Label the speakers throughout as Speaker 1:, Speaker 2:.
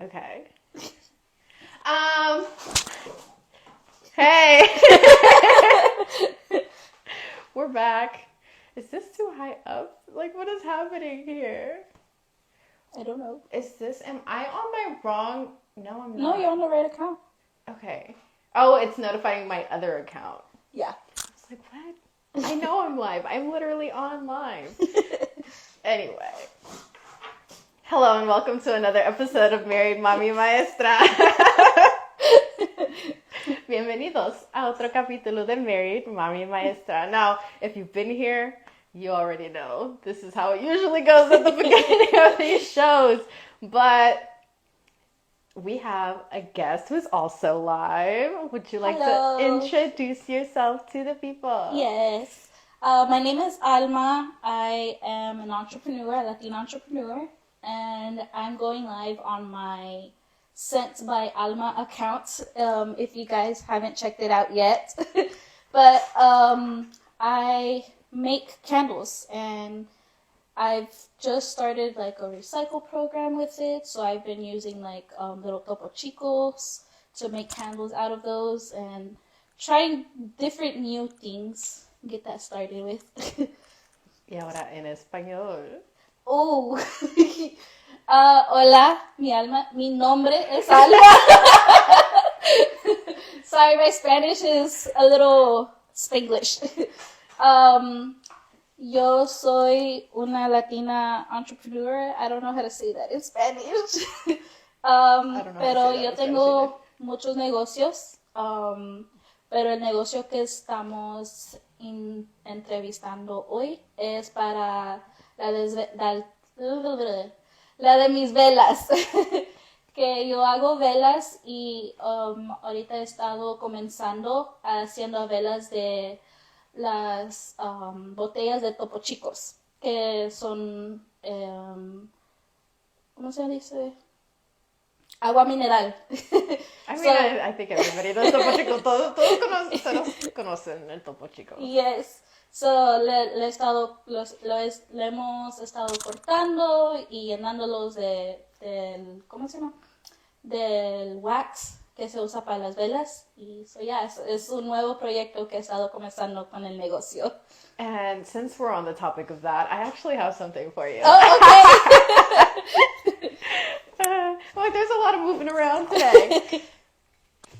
Speaker 1: Okay. Hey. We're back. Is this too high up? Like, what is happening here?
Speaker 2: I don't know.
Speaker 1: Am I on my wrong? No, I'm not.
Speaker 2: No, you're on the right account.
Speaker 1: Okay. Oh, it's notifying my other account.
Speaker 2: Yeah.
Speaker 1: I was like, what? I know I'm live. I'm literally on live. Anyway. Hello and welcome to another episode of Married.Mommy.Maestra. Bienvenidos a otro capítulo de Married.Mommy.Maestra. Now, if you've been here, you already know this is how it usually goes at the beginning of these shows. But we have a guest who's also live. Would you like
Speaker 2: Hello.
Speaker 1: to introduce yourself to the people?
Speaker 2: Yes. My name is Alma. I am an entrepreneur, a Latina entrepreneur, and I'm going live on my Sent by Alma account, if you guys haven't checked it out yet. But I make candles, and I've just started like a recycle program with it, so I've been using like little Topo Chicos to make candles out of those and trying different new things. Get that started with.
Speaker 1: Y ahora en español.
Speaker 2: Oh, hola, mi nombre es Alma. Sorry, my Spanish is a little Spanglish. Yo soy una Latina entrepreneur. I don't know how to say that in Spanish. Pero yo tengo muchos negocios. Pero el negocio que estamos entrevistando hoy es para la de mis velas. Que yo hago velas y ahorita he estado comenzando haciendo velas de las botellas de Topo Chicos, que son, ¿cómo se dice? Agua mineral.
Speaker 1: I think everybody knows Topo Chico. Todos conocen el Topo Chico.
Speaker 2: Yes. So, le hemos estado cortando y llenándolos del, ¿cómo se llama? Del wax que se usa para las velas. Y es un nuevo proyecto que he estado comenzando con el negocio.
Speaker 1: And since we're on the topic of that, I actually have something for you.
Speaker 2: Oh, okay.
Speaker 1: There's a lot of moving around today.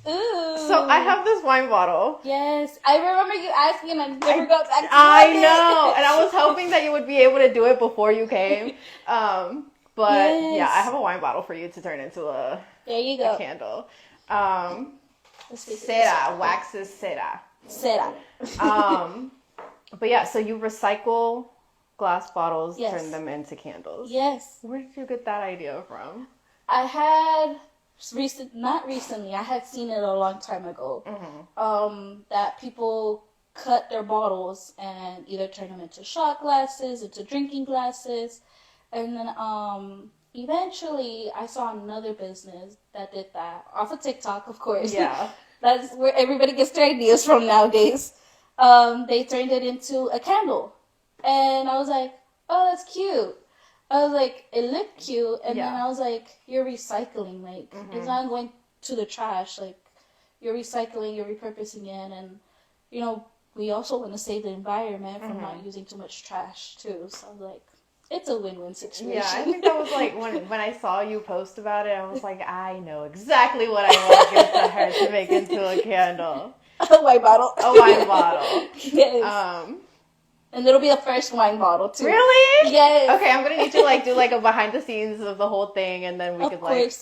Speaker 2: Ooh.
Speaker 1: So I have this wine bottle.
Speaker 2: Yes, I remember you asking and I never got back to
Speaker 1: I know, and I was hoping that you would be able to do it before you came. But
Speaker 2: yes.
Speaker 1: Yeah, I have a wine bottle for you to turn into a candle. Cera, wax is cera.
Speaker 2: Cera.
Speaker 1: But yeah, so you recycle glass bottles,
Speaker 2: yes.
Speaker 1: Turn them into candles.
Speaker 2: Yes.
Speaker 1: Where did you get that idea from?
Speaker 2: I had not recently. I had seen it a long time ago. Mm-hmm. That people cut their bottles and either turn them into shot glasses, into drinking glasses, and then eventually I saw another business that did that off of TikTok, of course.
Speaker 1: Yeah,
Speaker 2: that's where everybody gets their ideas from nowadays. They turned it into a candle, and I was like, oh, that's cute. I was like, it looked cute, and then I was like, you're recycling, like, mm-hmm. It's not going to the trash, like, you're recycling, you're repurposing it, and, you know, we also want to save the environment from not using too much trash, too, so I was like, it's a win-win situation.
Speaker 1: Yeah, I think that was like, when I saw you post about it, I was like, I know exactly what I want to give to her to make into a candle.
Speaker 2: A wine bottle.
Speaker 1: A wine bottle.
Speaker 2: Yes. And it'll be the first wine bottle, too.
Speaker 1: Really?
Speaker 2: Yes.
Speaker 1: Okay, I'm going to need to, like, do, like, a behind-the-scenes of the whole thing, and then we could, like,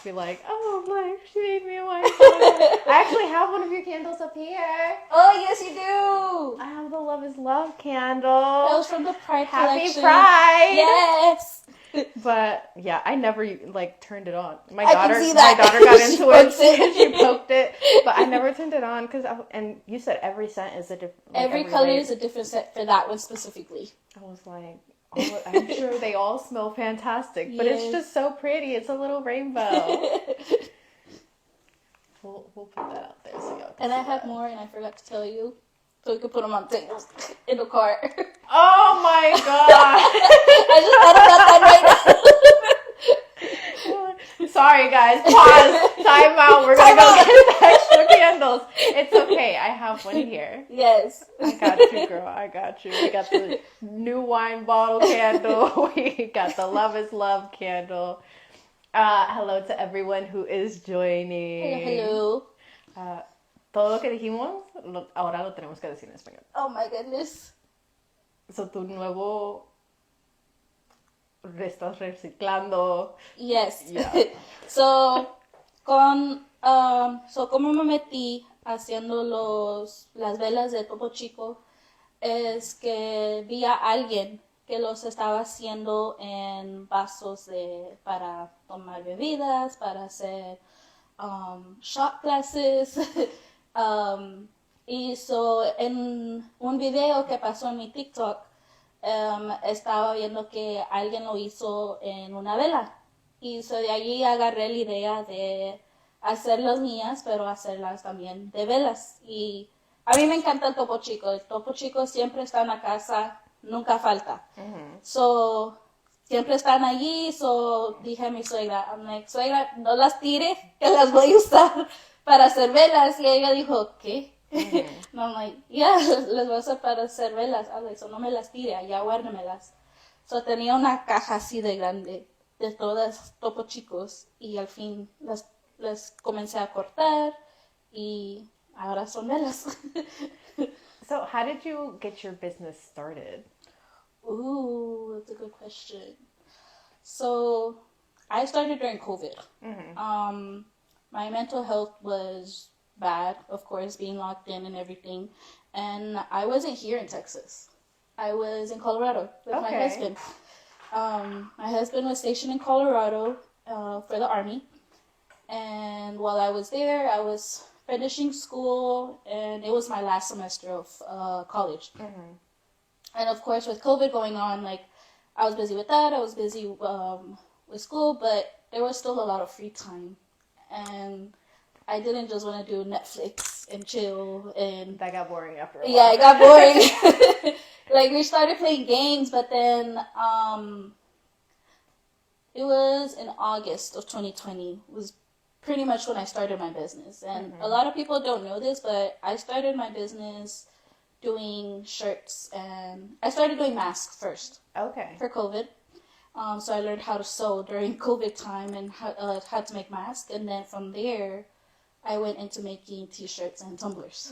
Speaker 1: be like, oh, like, she made me a wine bottle. I actually have one of your candles up here.
Speaker 2: Oh, yes, you do.
Speaker 1: I have the Love is Love candle.
Speaker 2: That was from the Pride collection.
Speaker 1: Happy Pride.
Speaker 2: Yes.
Speaker 1: But, yeah, I never, like, turned it on. My
Speaker 2: I
Speaker 1: daughter
Speaker 2: can see that.
Speaker 1: My daughter got into it. She poked it. But I never turned it on. And you said every scent is a different... Like,
Speaker 2: every color is a different scent for that one specifically.
Speaker 1: I was like, I'm sure they all smell fantastic. But it's just so pretty. It's a little rainbow. We'll put that out there so y'all can
Speaker 2: And I have more, and I forgot to tell you. So we could put them on tables in the car.
Speaker 1: Oh my god!
Speaker 2: I just thought about that right now.
Speaker 1: So Sorry, guys. Pause. Time out. We're gonna go get the extra candles. It's okay. I have one here.
Speaker 2: Yes.
Speaker 1: I got you, girl. I got you. We got the new wine bottle candle. We got the Love is Love candle. Hello to everyone who is joining.
Speaker 2: Hello.
Speaker 1: Todo lo que dijimos, ahora lo tenemos que decir en español.
Speaker 2: Oh my goodness.
Speaker 1: So, tu nuevo... Estás reciclando.
Speaker 2: Yes.
Speaker 1: Yeah.
Speaker 2: So, como me metí haciendo las velas de Topo Chico, es que vi a alguien que los estaba haciendo en vasos para tomar bebidas, para hacer shot glasses. Y en un video que pasó en mi TikTok, estaba viendo que alguien lo hizo en una vela. Y de allí agarré la idea de hacer las mías, pero hacerlas también de velas. Y a mí me encanta el Topo Chico. El Topo Chico siempre está en la casa, nunca falta. So, siempre están allí. So, dije a mi suegra, suegra, no las tire, que las voy a usar para hacer velas. Y ella dijo, ¿qué? No, I'm like, yeah, las voy a usar para hacer velas. So no me las tire, ya guárdemelas. So tenía una caja así de grande de todas Topo Chicos y al fin las comencé a cortar y ahora son velas.
Speaker 1: So, how did you get your business started?
Speaker 2: Ooh, that's a good question. So, I started during COVID. My mental health was bad, of course, being locked in and everything. And I wasn't here in Texas. I was in Colorado with my husband. My husband was stationed in Colorado for the Army. And while I was there, I was finishing school, and it was my last semester of college. And of course, with COVID going on, like, I was busy with that. I was busy with school, but there was still a lot of free time. And I didn't just want to do Netflix and chill, and
Speaker 1: That got boring after a while.
Speaker 2: yeah, it got boring. Like, we started playing games, but then it was in August of 2020. It was pretty much when I started my business, and a lot of people don't know this, but I started my business doing shirts, and I started doing masks first
Speaker 1: Okay.
Speaker 2: for COVID. So I learned how to sew during COVID time and how to make masks, and then from there, I went into making t-shirts and tumblers.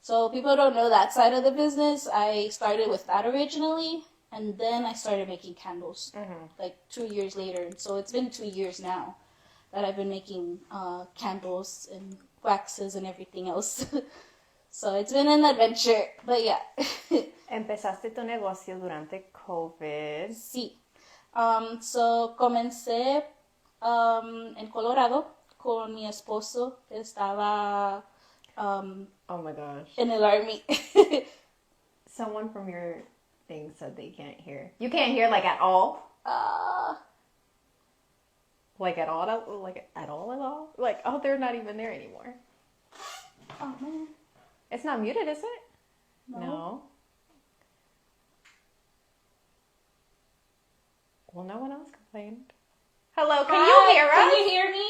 Speaker 2: So people don't know that side of the business. I started with that originally, and then I started making candles, like 2 years later. And so it's been 2 years now that I've been making candles and waxes and everything else. So it's been an adventure, but yeah.
Speaker 1: Empezaste tu negocio durante COVID.
Speaker 2: Sí. So comencé en Colorado con mi esposo. Estaba
Speaker 1: Oh my gosh.
Speaker 2: in el Army.
Speaker 1: Someone from your thing said they can't hear. You can't hear, like, at all? Like, at all? Like, at all? Like, oh, they're not even there anymore.
Speaker 2: Oh, man.
Speaker 1: It's not muted, is it?
Speaker 2: No.
Speaker 1: Well, no one else complained. Hello, can you hear us?
Speaker 2: Can you hear me?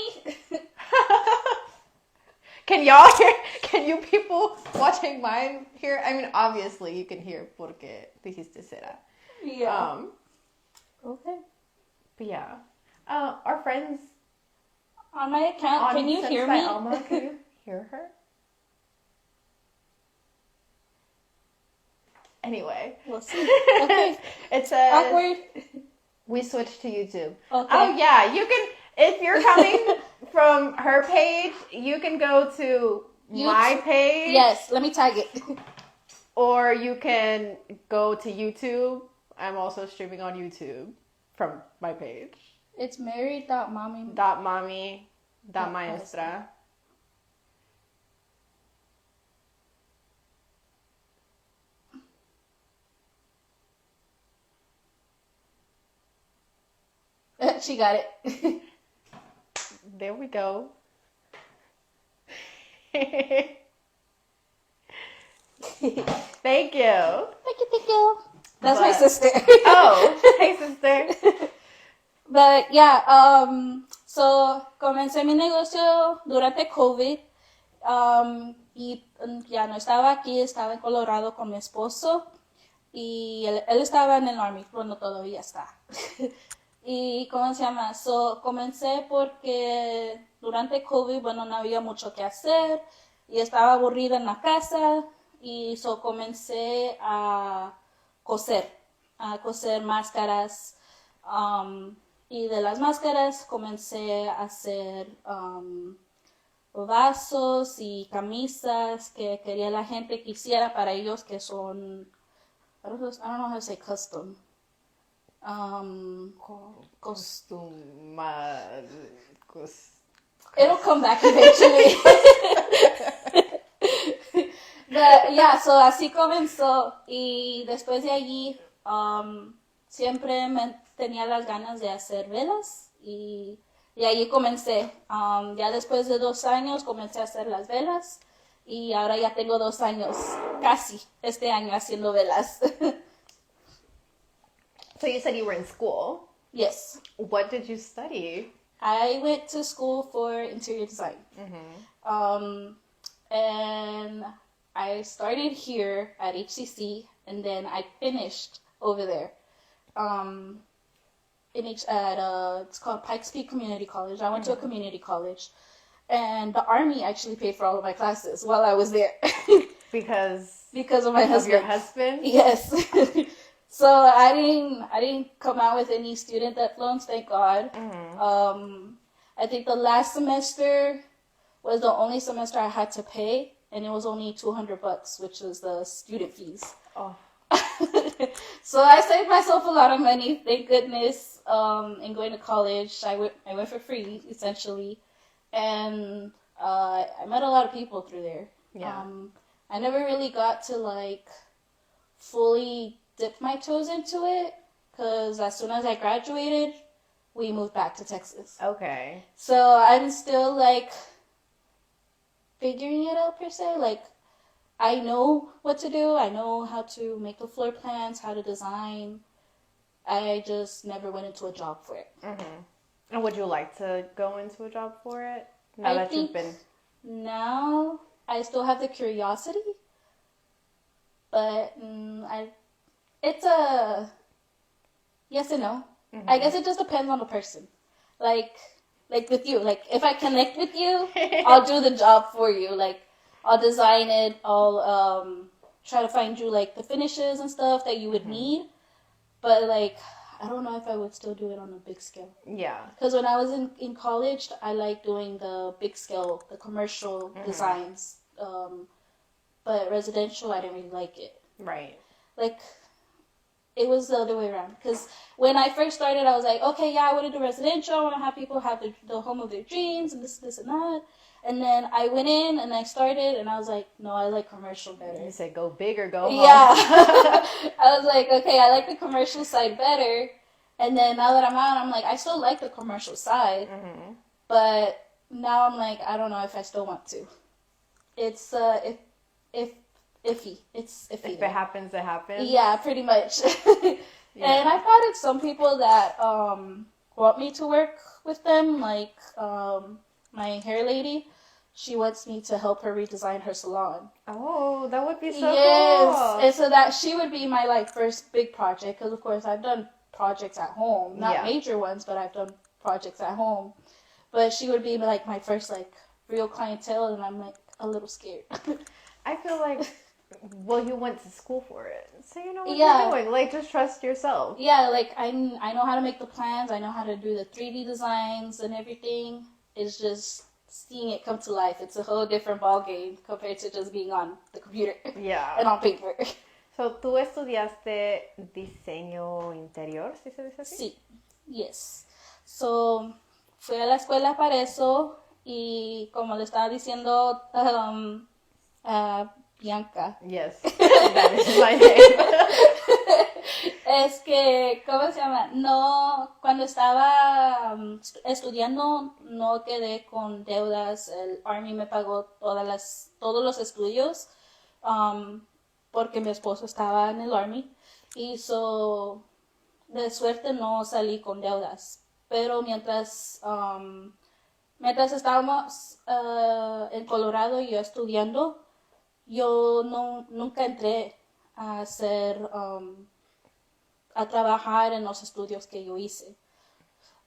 Speaker 1: Can y'all hear? Can you people watching mine hear? I mean, obviously you can hear porque dijiste será.
Speaker 2: Yeah. Okay.
Speaker 1: But yeah. Our friends
Speaker 2: On my account, can you hear me?
Speaker 1: Alma, can you hear her? Anyway.
Speaker 2: We'll see. Okay.
Speaker 1: It says
Speaker 2: Awkward.
Speaker 1: we switched to YouTube.
Speaker 2: Okay.
Speaker 1: Oh yeah, you can, if you're coming from her page, you can go to my page.
Speaker 2: Yes, let me tag it.
Speaker 1: Or you can go to YouTube. I'm also streaming on YouTube from my page.
Speaker 2: It's Married.Mommy.
Speaker 1: .Mommy.Maestra.
Speaker 2: She got it.
Speaker 1: There we go. Thank you.
Speaker 2: Thank you. That's my sister.
Speaker 1: Oh, hey sister.
Speaker 2: But yeah, So, comencé mi negocio durante COVID y ya no estaba aquí, estaba en Colorado con mi esposo y él estaba en el Army, bueno, todavía está. Y, ¿cómo se llama? So, comencé porque durante COVID, bueno, no había mucho que hacer y estaba aburrida en la casa y comencé a coser máscaras. Y de las máscaras comencé a hacer vasos y camisas que quería la gente que hiciera para ellos que son, I don't know how to say custom. It'll come back eventually. But, yeah, so así comenzó y después de allí siempre tenía las ganas de hacer velas y allí comencé. Ya después de 2 años comencé a hacer las velas y ahora ya tengo 2 años casi este año haciendo velas.
Speaker 1: So you said you were in school.
Speaker 2: Yes.
Speaker 1: What did you study?
Speaker 2: I went to school for interior design. And I started here at HCC, and then I finished over there. It's called Pikes Peak Community College. I went to a community college, and the Army actually paid for all of my classes while I was there.
Speaker 1: Because
Speaker 2: of my husband.
Speaker 1: Of your husband?
Speaker 2: Yes. So I didn't come out with any student debt loans, thank God. I think the last semester was the only semester I had to pay, and it was only $200, which was the student fees.
Speaker 1: Oh.
Speaker 2: So I saved myself a lot of money, thank goodness. In going to college, I went for free essentially, and I met a lot of people through there.
Speaker 1: Yeah.
Speaker 2: I never really got to like fully dip my toes into it because as soon as I graduated, we moved back to Texas.
Speaker 1: Okay.
Speaker 2: So I'm still like figuring it out per se. Like I know what to do. I know how to make the floor plans, how to design. I just never went into a job for it.
Speaker 1: And would you like to go into a job for it?
Speaker 2: Now I still have the curiosity, but it's a yes and no. I guess it just depends on the person. Like with you, like if I connect with you, I'll do the job for you. Like I'll design it. I'll try to find you like the finishes and stuff that you would need. But like I don't know if I would still do it on a big scale.
Speaker 1: Yeah.
Speaker 2: Because when I was in college, I liked doing the big scale, the commercial designs. But residential, I didn't really like it.
Speaker 1: Right.
Speaker 2: Like, it was the other way around. Because when I first started, I was like, okay, yeah, I want to do residential. I want to have people have the home of their dreams and this, and that. And then I went in and I started and I was like, no, I like commercial better.
Speaker 1: You said go big or go home.
Speaker 2: Yeah. I was like, okay, I like the commercial side better. And then now that I'm out, I'm like, I still like the commercial side. But now I'm like, I don't know if I still want to. It's iffy. It's iffy.
Speaker 1: If it happens, it happens.
Speaker 2: Yeah, pretty much.
Speaker 1: Yeah.
Speaker 2: And I've had some people that want me to work with them, like my hair lady. She wants me to help her redesign her salon.
Speaker 1: Oh, that would be so cool.
Speaker 2: Yes, and so that she would be my like first big project because of course I've done projects at home, not major ones, but I've done projects at home. But she would be like my first like real clientele, and I'm like a little scared.
Speaker 1: I feel like, well, you went to school for it, so you know what you're doing. Like, just trust yourself.
Speaker 2: Yeah, like I know how to make the plans. I know how to do the 3D designs and everything. It's just seeing it come to life. It's a whole different ball game compared to just being on the computer.
Speaker 1: Yeah.
Speaker 2: And on paper.
Speaker 1: So, ¿tú estudiaste diseño interior, si se dice así?
Speaker 2: Sí. Yes. So, fui a la escuela para eso y como le estaba diciendo a Bianca.
Speaker 1: Yes, that is my name.
Speaker 2: Es que, ¿cómo se llama? No, cuando estaba estudiando no quedé con deudas. El Army me pagó todos los estudios porque mi esposo estaba en el Army y de suerte no salí con deudas. pero mientras estábamos en Colorado y yo estudiando, yo nunca entré a a trabajar en los estudios que yo hice.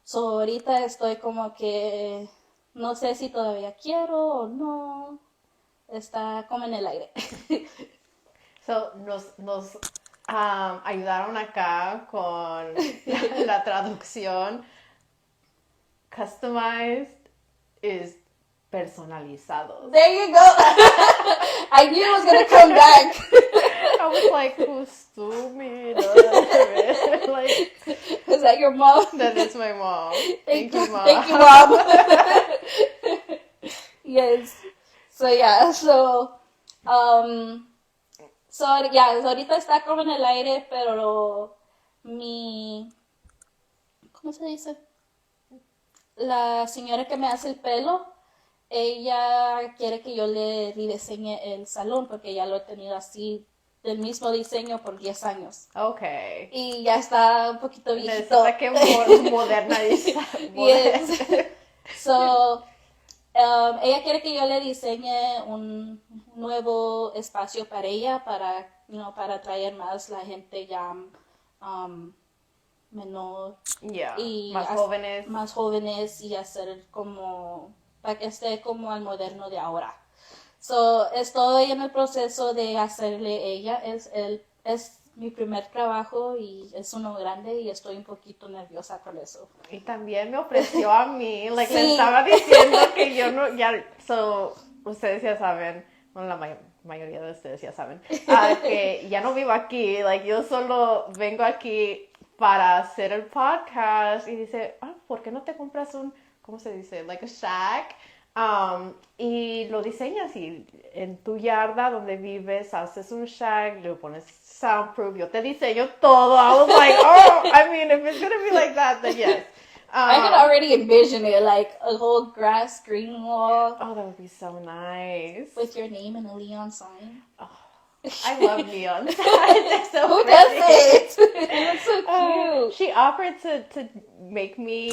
Speaker 2: So, ahorita estoy como que no sé si todavía quiero o no. Está como en el aire.
Speaker 1: So, nos ayudaron acá con la traducción. Customized is personalizados.
Speaker 2: There you go. I knew it was going to come back.
Speaker 1: I was like, stupid. Like,
Speaker 2: is that your mom?
Speaker 1: That is my mom. Thank you, Mom.
Speaker 2: Thank you, Mom. Yes. So, yeah. So, ahorita está como en el aire, pero ¿cómo se dice? La señora que me hace el pelo, ella quiere que yo le rediseñe el salón porque ya lo he tenido así del mismo diseño por 10 años.
Speaker 1: Okay.
Speaker 2: Y ya está un poquito viejito.
Speaker 1: Necesita que modernizar.
Speaker 2: Yes. So, ella quiere que yo le diseñe un nuevo espacio para ella para atraer más la gente ya menor
Speaker 1: y más jóvenes
Speaker 2: y hacer como para que esté como al moderno de ahora. So, estoy en el proceso de hacerle ella, es mi primer trabajo y es uno grande y estoy un poquito nerviosa con eso.
Speaker 1: Y también me ofreció a mí,
Speaker 2: Sí.
Speaker 1: le estaba diciendo que yo no, ustedes ya saben, bueno, la mayoría de ustedes ya saben, que ya no vivo aquí, yo solo vengo aquí para hacer el podcast y dice, ¿por qué no te compras ¿cómo se dice? Like a shack, y lo diseñas y en tu yarda donde vives haces un shack, le pones soundproof, yo te diseño todo. I was like, I mean, if it's gonna be like that, then yes.
Speaker 2: I could already envision it, like a whole grass green wall.
Speaker 1: Oh, that would be so nice.
Speaker 2: With your name and a neon sign.
Speaker 1: Oh, I love neon signs. So
Speaker 2: who
Speaker 1: pretty.
Speaker 2: does it? That's so cute.
Speaker 1: She offered to make me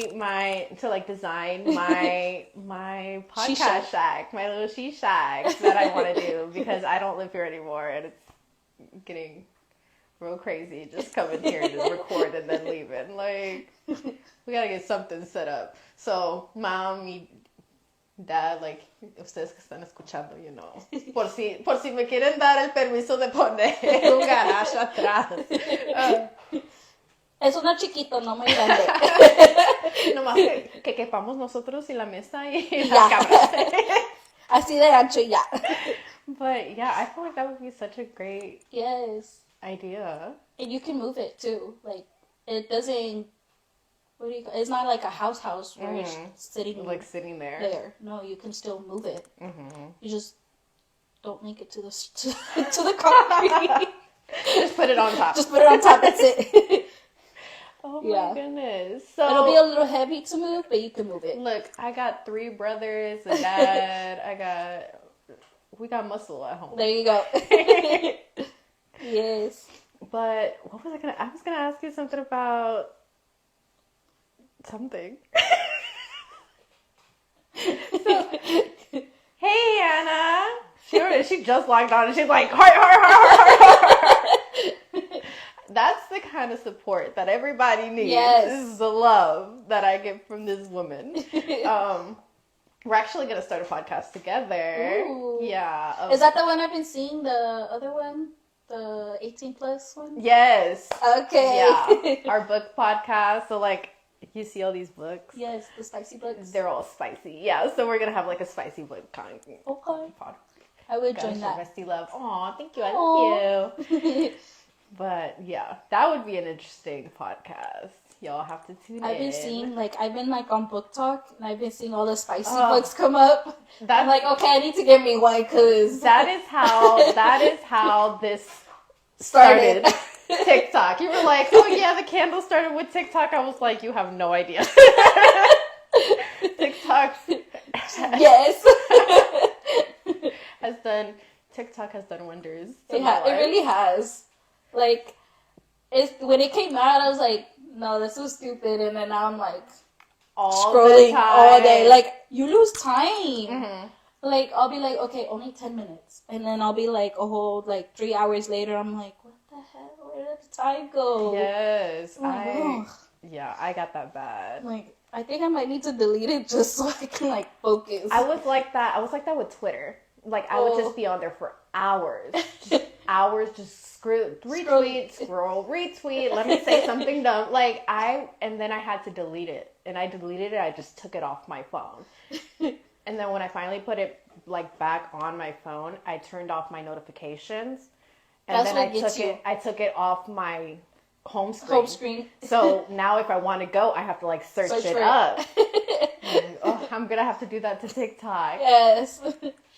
Speaker 1: design my podcast shack, my little she shack that I want to do because I don't live here anymore and it's getting real crazy just coming here to record and then leaving. We gotta get something set up. So, Mom y Dad, ustedes que están escuchando, por si me quieren dar el permiso de poner un garage atrás.
Speaker 2: Es uno chiquito, no muy grande.
Speaker 1: Nomás que quepamos nosotros y la mesa y las cámaras.
Speaker 2: Así de ancho y ya.
Speaker 1: But yeah, I feel like that would be such a great idea.
Speaker 2: And you can move it too. It doesn't. It's not like a house where it's sitting
Speaker 1: sitting there.
Speaker 2: There, no, you can still move it.
Speaker 1: Mm-hmm.
Speaker 2: You just don't make it to the concrete.
Speaker 1: Just put it on top.
Speaker 2: Just put it on top. That's it.
Speaker 1: Oh my goodness! So
Speaker 2: it'll be a little heavy to move, but you can move it.
Speaker 1: Look, I got 3 brothers, a dad. We got muscle at home.
Speaker 2: There you go. Yes.
Speaker 1: But what was I was gonna ask you something about something. So, hey Anna, she just logged on and she's like, heart. That's the kind of support that everybody needs.
Speaker 2: Yes.
Speaker 1: This is the love that I get from this woman. We're actually going to start a podcast together.
Speaker 2: Ooh.
Speaker 1: Yeah.
Speaker 2: Is that the one I've been seeing? The other one? The 18 plus one?
Speaker 1: Yes.
Speaker 2: Okay.
Speaker 1: Yeah. Our book podcast. So you see all these books?
Speaker 2: Yes, the spicy books.
Speaker 1: They're all spicy. Yeah. So we're going to have a spicy book kind of podcast.
Speaker 2: I would join that.
Speaker 1: Bestie love. Aw, thank you. I love you. But yeah, that would be an interesting podcast. Y'all have to tune in.
Speaker 2: I've been seeing I've been on Book Talk and I've been seeing all the spicy books come up. I'm okay, I need to get me one because
Speaker 1: that is how this started. TikTok. You were like, oh yeah, the candle started with TikTok. I was like, you have no idea. TikTok.
Speaker 2: Yes.
Speaker 1: TikTok has done wonders.
Speaker 2: It really has. When it came out, I was like, no, this was stupid. And then now I'm like,
Speaker 1: all
Speaker 2: scrolling
Speaker 1: the time.
Speaker 2: all day. Like, you lose time.
Speaker 1: Mm-hmm.
Speaker 2: Like, I'll be like, okay, only 10 minutes. And then I'll be like, a whole, like, 3 hours later, I'm like, what the hell? Where did the time go?
Speaker 1: Yes.
Speaker 2: Like,
Speaker 1: I got that bad.
Speaker 2: like, I think I might need to delete it just so I can, like, focus.
Speaker 1: I was like that with Twitter. Like, I would just be on there for hours. Hours, just retweet, scroll, retweet, let me say something dumb. Like, and then I had to delete it. And I deleted it, I just took it off my phone. And then when I finally put it, like, back on my phone, I turned off my notifications. And then I took it off my home screen. So now if I want to go, I have to, like, search it up. I'm going to have to do that to TikTok.
Speaker 2: Yes.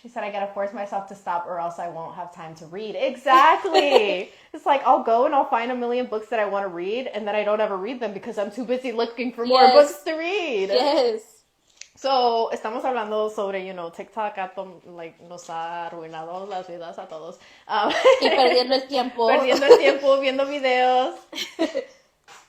Speaker 1: She said I got to force myself to stop or else I won't have time to read. Exactly. It's like I'll go and I'll find a million books that I want to read and then I don't ever read them because I'm too busy looking for more books to read.
Speaker 2: Yes.
Speaker 1: So, estamos hablando sobre, TikTok nos ha arruinado las vidas a todos.
Speaker 2: Y perdiendo el tiempo.
Speaker 1: Perdiendo el tiempo viendo videos.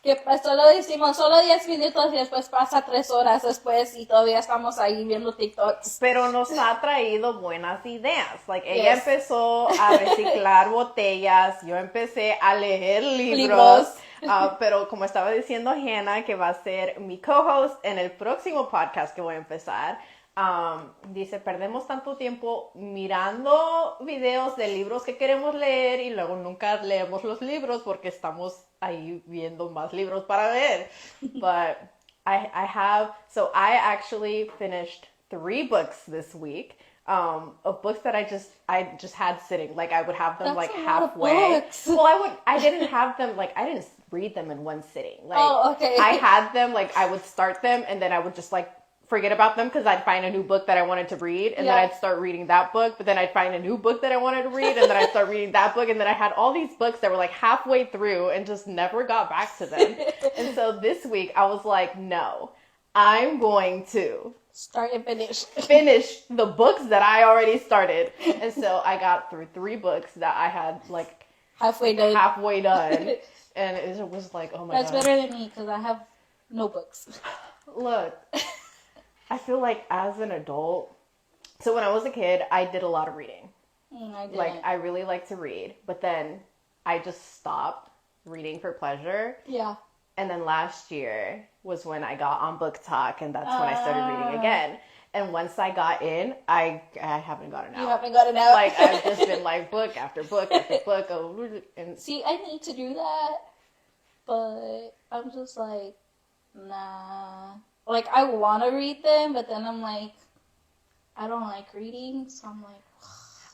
Speaker 2: Que solo decimos, solo 10 minutos y después pasa 3 horas después y todavía estamos ahí viendo TikToks.
Speaker 1: Pero nos ha traído buenas ideas. Like, ella empezó a reciclar botellas, yo empecé a leer libros. Pero como estaba diciendo Hannah, que va a ser mi co-host en el próximo podcast que voy a empezar, dice, perdemos tanto tiempo mirando videos de libros que queremos leer y luego nunca leemos los libros porque estamos ahí viendo más libros para ver. But I actually finished 3 books this week. Of books that I just had sitting. Like, I would have them like halfway. Well, I didn't have them, like, I didn't read them in one sitting. Like, I had them, like, I would start them and then I would just, like, forget about them because I'd find a new book that I wanted to read and then I'd start reading that book, but then I'd find a new book that I wanted to read and then I'd start reading that book, and then I had all these books that were like halfway through and just never got back to them. And so this week I was like, no, I'm going to
Speaker 2: start and
Speaker 1: finish the books that I already started. And so I got through 3 books that I had like halfway done. And it was like, oh my God.
Speaker 2: That's better than me because I have no books.
Speaker 1: Look, I feel like as an adult, so when I was a kid, I did a lot of reading.
Speaker 2: I didn't.
Speaker 1: Like, I really like to read, but then I just stopped reading for pleasure.
Speaker 2: Yeah.
Speaker 1: And then last year was when I got on Book Talk, and that's when I started reading again. And once I got in, I haven't gotten out.
Speaker 2: You haven't gotten out?
Speaker 1: Like, I've just been like book after book after book. And
Speaker 2: see, I need to do that, but I'm just like, nah. Like, I want to read them, but then I'm like, I don't like reading, so I'm like,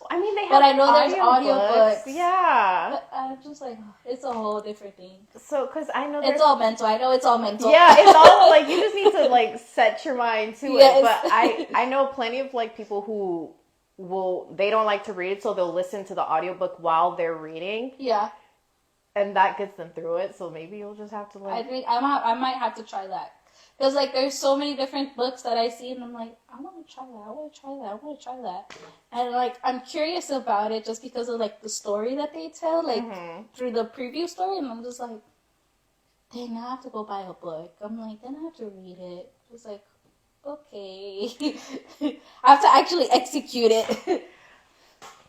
Speaker 1: I mean, they have
Speaker 2: but I know there's audiobooks.
Speaker 1: Yeah.
Speaker 2: But I'm just like, it's a whole different thing.
Speaker 1: So, because I know
Speaker 2: it's all mental. I know it's all mental.
Speaker 1: Yeah, it's all, like, you just need to, like, set your mind to it. But I know plenty of, like, people who they don't like to read, so they'll listen to the audiobook while they're reading.
Speaker 2: Yeah.
Speaker 1: And that gets them through it, so maybe you'll just have to, like...
Speaker 2: I think I might have to try that. Because, like, there's so many different books that I see, and I'm like, I want to try that. And, like, I'm curious about it just because of, like, the story that they tell, like, through the preview story, and I'm just like, dang, I have to go buy a book. I'm like, then I have to read it. It's like, okay. I have to actually execute it.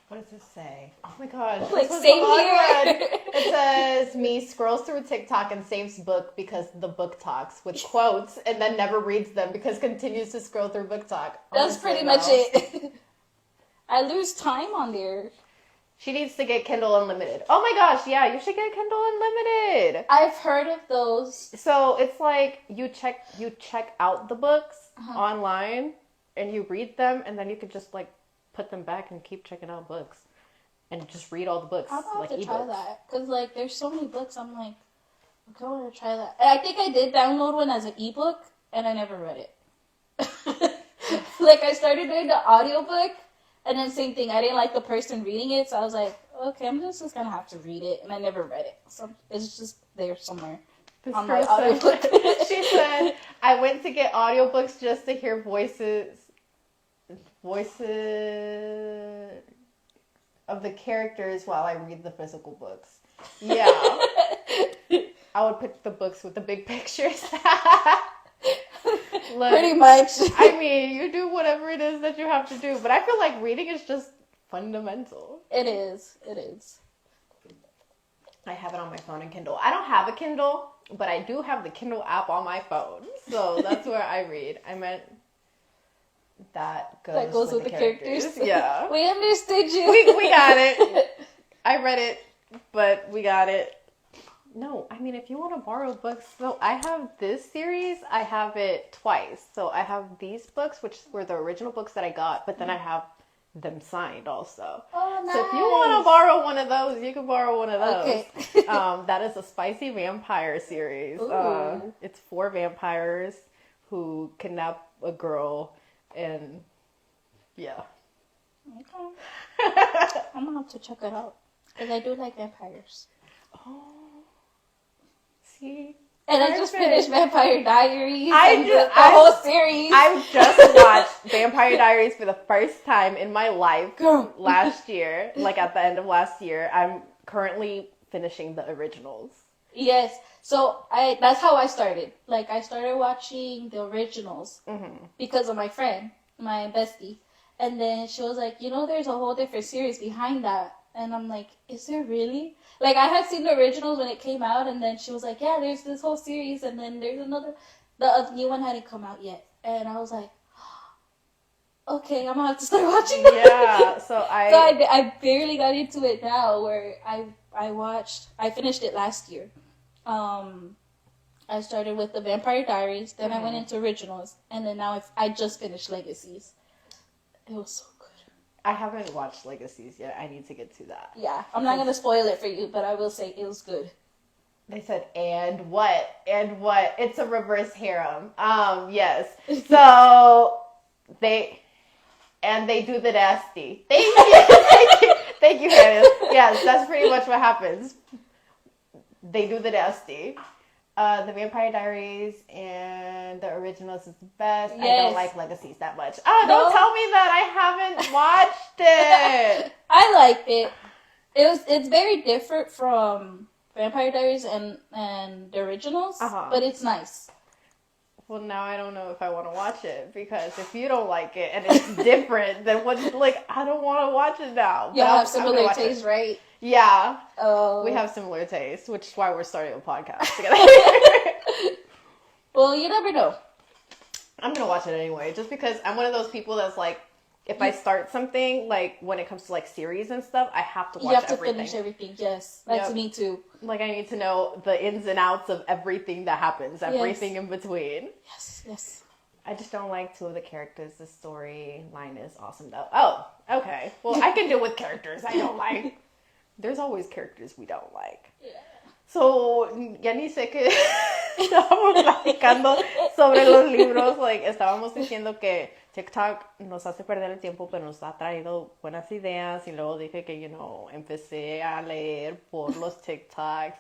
Speaker 1: What does this say? Oh my gosh.
Speaker 2: Like, same here.
Speaker 1: It says, me scrolls through TikTok and saves book because the book talks with quotes and then never reads them because continues to scroll through book talk.
Speaker 2: That's pretty much it. I lose time on there.
Speaker 1: She needs to get Kindle Unlimited. Oh my gosh, yeah, you should get Kindle Unlimited.
Speaker 2: I've heard of those.
Speaker 1: So it's like you check out the books online and you read them and then you could just like put them back and keep checking out books and just read all the books.
Speaker 2: I'll have
Speaker 1: like
Speaker 2: to
Speaker 1: ebooks.
Speaker 2: try that because like there's so many books. I'm like, okay, I want to try that. And I think I did download one as an ebook and I never read it. Like I started doing the audiobook and then same thing. I didn't like the person reading it, so I was like, okay, I'm just gonna have to read it, and I never read it. So it's just there somewhere.
Speaker 1: This
Speaker 2: on my audiobook.
Speaker 1: She said, I went to get audiobooks just to hear voices of the characters while I read the physical books. Yeah. I would pick the books with the big pictures. Look,
Speaker 2: pretty much.
Speaker 1: I mean, you do whatever it is that you have to do, but I feel like reading is just fundamental.
Speaker 2: It is. It is.
Speaker 1: I have it on my phone and Kindle. I don't have a Kindle, but I do have the Kindle app on my phone, so that's where I read. I meant that goes with the characters. Yeah.
Speaker 2: We understood you.
Speaker 1: We got it. I read it, but we got it. No, I mean, if you want to borrow books, so I have this series, I have it twice. So I have these books, which were the original books that I got, but then I have them signed also.
Speaker 2: Oh, nice.
Speaker 1: So if you want to borrow one of those, you can borrow one of those.
Speaker 2: Okay.
Speaker 1: That is a spicy vampire series. It's 4 vampires who kidnap a girl, and yeah.
Speaker 2: Okay. I'm gonna have to check it out because I do like vampires.
Speaker 1: Oh. See?
Speaker 2: And
Speaker 1: Perfect.
Speaker 2: I just finished Vampire Diaries.
Speaker 1: The
Speaker 2: whole series.
Speaker 1: I just watched Vampire Diaries for the first time in my life last year, like at the end of last year. I'm currently finishing the originals.
Speaker 2: Yes. So that's how I started. Like, I started watching the originals because of my friend, my bestie. And then she was like, there's a whole different series behind that. And I'm like, is there really? Like, I had seen the originals when it came out, and then she was like, yeah, there's this whole series, and then there's another. The new one hadn't come out yet. And I was like, okay, I'm going to have to start watching that.
Speaker 1: Yeah, so
Speaker 2: I barely got into it now, where I finished it last year. I started with the Vampire Diaries, then I went into originals, and then now I just finished Legacies. It was so good.
Speaker 1: I haven't watched Legacies yet. I need to get to that.
Speaker 2: Yeah, I'm not going to spoil it for you, but I will say it was good.
Speaker 1: They said, and what? And what? It's a reverse harem. Yes. So, they do the nasty. Thank you. Thank you, Hannah. Yes, that's pretty much what happens. They do the nasty. The Vampire Diaries and the originals is the best. Yes. I don't like Legacies that much. Oh, no? Don't tell me that I haven't watched it.
Speaker 2: I liked it. It's very different from Vampire Diaries and the originals, but it's nice.
Speaker 1: Well, now I don't know if I want to watch it, because if you don't like it and it's different, then I don't want to watch it now.
Speaker 2: You have similar taste, right?
Speaker 1: Yeah.
Speaker 2: Oh.
Speaker 1: We have similar tastes, which is why we're starting a podcast together.
Speaker 2: Well, you never know.
Speaker 1: I'm going to watch it anyway, just because I'm one of those people that's like, if I start something, like, when it comes to, like, series and stuff, I have to watch everything.
Speaker 2: You have to finish everything, yes. That's me, too.
Speaker 1: Like, I need to know the ins and outs of everything that happens, everything in between.
Speaker 2: Yes.
Speaker 1: I just don't like 2 of the characters. The storyline is awesome, though. Oh, okay. Well, I can deal with characters I don't like. There's always characters we don't like.
Speaker 2: Yeah.
Speaker 1: So, ya ni sé que estábamos platicando sobre los libros. Like, estábamos diciendo que TikTok nos hace perder el tiempo, pero nos ha traído buenas ideas. Y luego dije que, empecé a leer por los TikToks.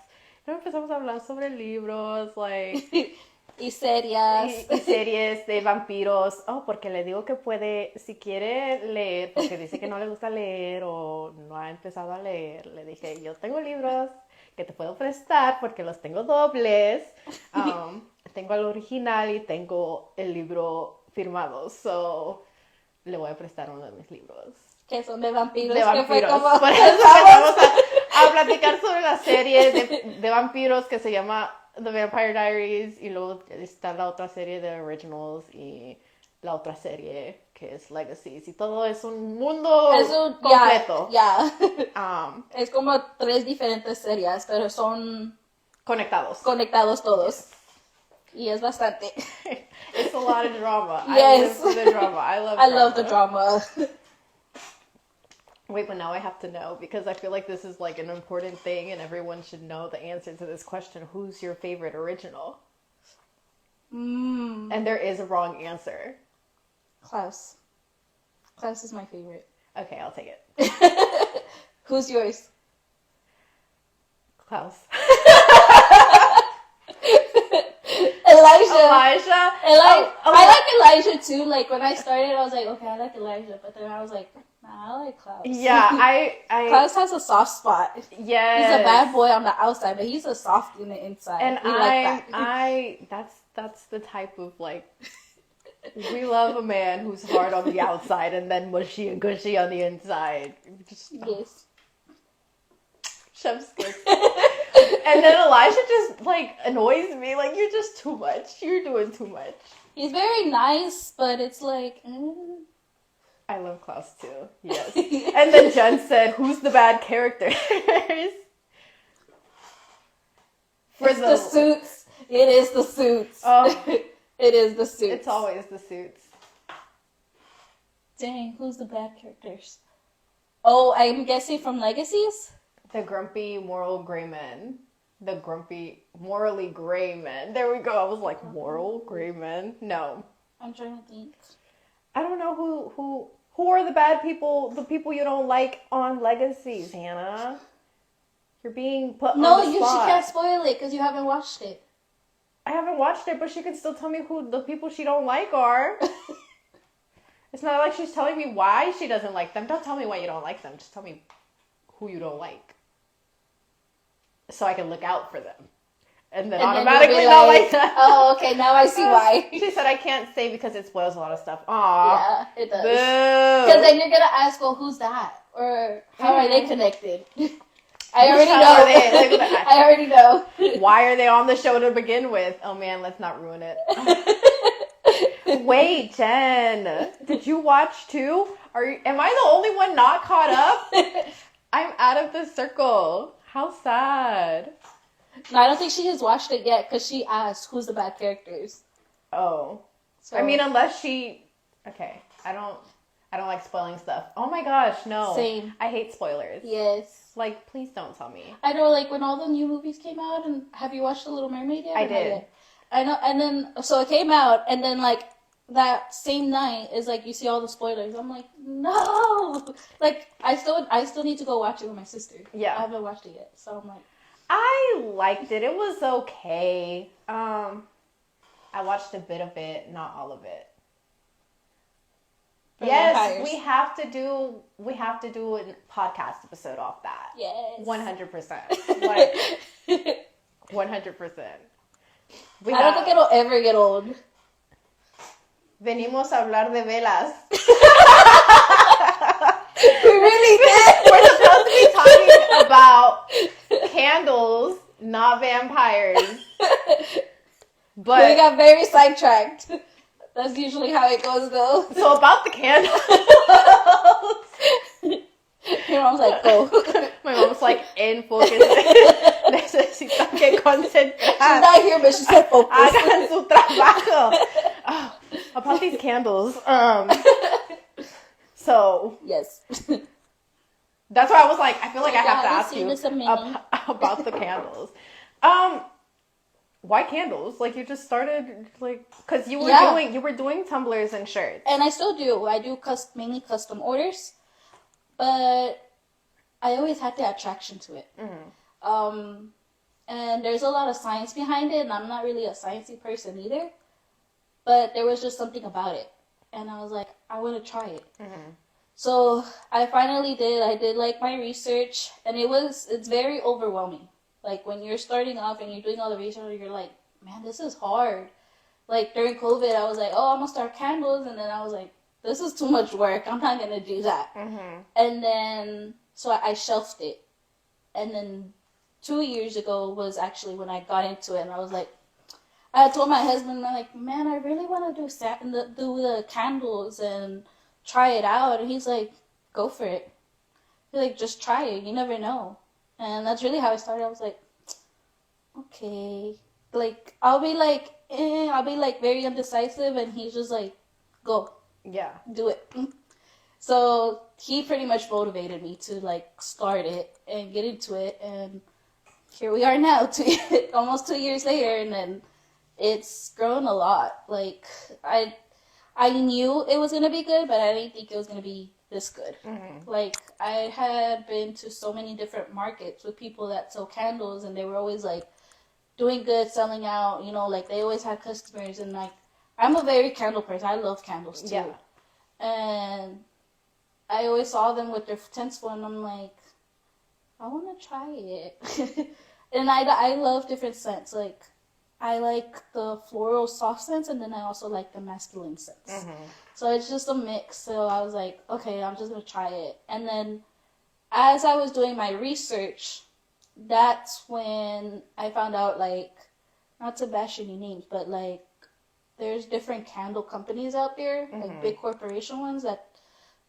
Speaker 1: Luego empezamos a hablar sobre libros, like...
Speaker 2: Y series.
Speaker 1: Y series de vampiros. Oh, porque le digo que puede, si quiere leer, porque dice que no le gusta leer o no ha empezado a leer, le dije, yo tengo libros que te puedo prestar porque los tengo dobles. Tengo el original y tengo el libro firmado. So, le voy a prestar uno de mis libros.
Speaker 2: Que son de vampiros.
Speaker 1: De vampiros. Por eso empezamos a platicar sobre la serie de vampiros que se llama The Vampire Diaries, y luego está la otra serie de Originals y la otra serie que es Legacies, y todo es un mundo completo.
Speaker 2: Es como 3 diferentes series, pero son
Speaker 1: conectados
Speaker 2: todos. Y es bastante.
Speaker 1: It's a lot of drama.
Speaker 2: Yes.
Speaker 1: I live for the drama. I
Speaker 2: love the drama.
Speaker 1: Wait, but now I have to know, because I feel like this is like an important thing and everyone should know the answer to this question. Who's your favorite original? And there is a wrong answer.
Speaker 2: Klaus. Klaus is my favorite.
Speaker 1: Okay, I'll take it.
Speaker 2: Who's yours?
Speaker 1: Klaus.
Speaker 2: Elijah. I like Elijah too. Like, when I started, I was like, okay, I like Elijah. But then I was like, nah, I like Klaus.
Speaker 1: Yeah,
Speaker 2: Klaus has a soft spot.
Speaker 1: Yes.
Speaker 2: He's a bad boy on the outside, but he's a soft in the inside.
Speaker 1: And
Speaker 2: we like that.
Speaker 1: that's the type of, like, We love a man who's hard on the outside and then mushy and gushy on the inside. Just,
Speaker 2: Yes.
Speaker 1: chef's kiss. And then Elijah just, like, annoys me. Like, you're just too much. You're doing too much.
Speaker 2: He's very nice, but it's like...
Speaker 1: I love Klaus, too. Yes. And then Jen said, who's the bad characters?
Speaker 2: It's the suits. It is the suits.
Speaker 1: Oh.
Speaker 2: It is the suits.
Speaker 1: It's always the suits.
Speaker 2: Dang, who's the bad characters? Oh, I'm guessing from Legacies?
Speaker 1: The grumpy moral gray men. The grumpy morally gray men. There we go. I was like, moral gray men? No.
Speaker 2: I'm trying to think.
Speaker 1: I don't know who are the bad people, the people you don't like on Legacies, Hannah. You're being put on the
Speaker 2: She
Speaker 1: spot.
Speaker 2: can't spoil it because you haven't watched it.
Speaker 1: I haven't watched it, but she can still tell me who the people she don't like are. It's not like she's telling me why she doesn't like them. Don't tell me why you don't like them. Just tell me who you don't like. So I can look out for them. And then automatically not like them.
Speaker 2: Oh, okay, now I see why.
Speaker 1: She said I can't say because it spoils a lot of stuff. Aww.
Speaker 2: Yeah, it does.
Speaker 1: Boo.
Speaker 2: Because then you're going to ask, well, who's that? Or how are they connected? I
Speaker 1: Which
Speaker 2: already
Speaker 1: hell
Speaker 2: know.
Speaker 1: are they?
Speaker 2: I already know.
Speaker 1: Why are they on the show to begin with? Oh man, let's not ruin it. Wait, Jen, did you watch too? Am I the only one not caught up? I'm out of the circle. How sad.
Speaker 2: No, I don't think she has watched it yet because she asked who's the bad characters.
Speaker 1: Oh.
Speaker 2: So,
Speaker 1: I mean, unless she... Okay, I don't like spoiling stuff. Oh my gosh, no.
Speaker 2: Same.
Speaker 1: I hate spoilers.
Speaker 2: Yes.
Speaker 1: Like, please don't tell me.
Speaker 2: I know, like, when all the new movies came out, and have you watched The Little Mermaid yet?
Speaker 1: I did.
Speaker 2: I know, and then, so it came out, and then, like, that same night is, like, you see all the spoilers. I'm like, no! Like, I still need to go watch it with my sister.
Speaker 1: Yeah.
Speaker 2: I haven't watched it yet, so I'm like...
Speaker 1: I liked it. It was okay. I watched a bit of it, not all of it. Yes, we have to do a podcast episode off that.
Speaker 2: Yes.
Speaker 1: 100%. Like 100%.
Speaker 2: I don't think it'll ever get old.
Speaker 1: Venimos a hablar de velas.
Speaker 2: We really did.
Speaker 1: We're supposed to be talking about candles, not vampires. But
Speaker 2: we got very sidetracked. That's usually how it goes, though.
Speaker 1: So about the candles.
Speaker 2: Your mom's like, go.
Speaker 1: My mom's like, en focus. Necesita que concentrar.
Speaker 2: She's not here, but she said focus.
Speaker 1: Hagan su trabajo. Oh, about these candles. So
Speaker 2: yes.
Speaker 1: That's why I was like, I feel like I have to ask you
Speaker 2: about
Speaker 1: about the candles. Why candles? Like you just started like because you were doing tumblers and shirts.
Speaker 2: And I still do. I do mainly custom orders, but I always had the attraction to it. Mm-hmm. And there's a lot of science behind it, and I'm not really a sciencey person either. But there was just something about it, and I was like, I want to try it. Mm-hmm. So I finally did. I did like my research, and it's very overwhelming. Like when you're starting off and you're doing all the research, you're like, man, this is hard. Like during COVID, I was like, oh, I'm gonna start candles, and then I was like, this is too much work. I'm not gonna do that. Mm-hmm. And then so I shelved it, and then 2 years ago was actually when I got into it, and I was like, I told my husband, I'm like, man, I really want to do the candles and try it out. And he's like, go for it. He's like, just try it. You never know. And that's really how I started. I was like, okay. Like, I'll be like very indecisive. And he's just like, go.
Speaker 1: Yeah.
Speaker 2: Do it. So he pretty much motivated me to like start it and get into it. And here we are now, almost 2 years later. And then it's grown a lot. Like, I knew it was going to be good, but I didn't think it was going to be this good. Mm-hmm. Like, I had been to so many different markets with people that sell candles, and they were always, like, doing good, selling out, you know, like, they always had customers, and, like, I'm a very candle person. I love candles, too. Yeah. And I always saw them with their tinsel, and I'm like, I want to try it. And I love different scents. Like, I like the floral soft scents, and then I also like the masculine scents. So it's just a mix. So I was like, okay, I'm just gonna try it. And then as I was doing my research, that's when I found out, like, not to bash any names, but like there's different candle companies out there, like big corporation ones that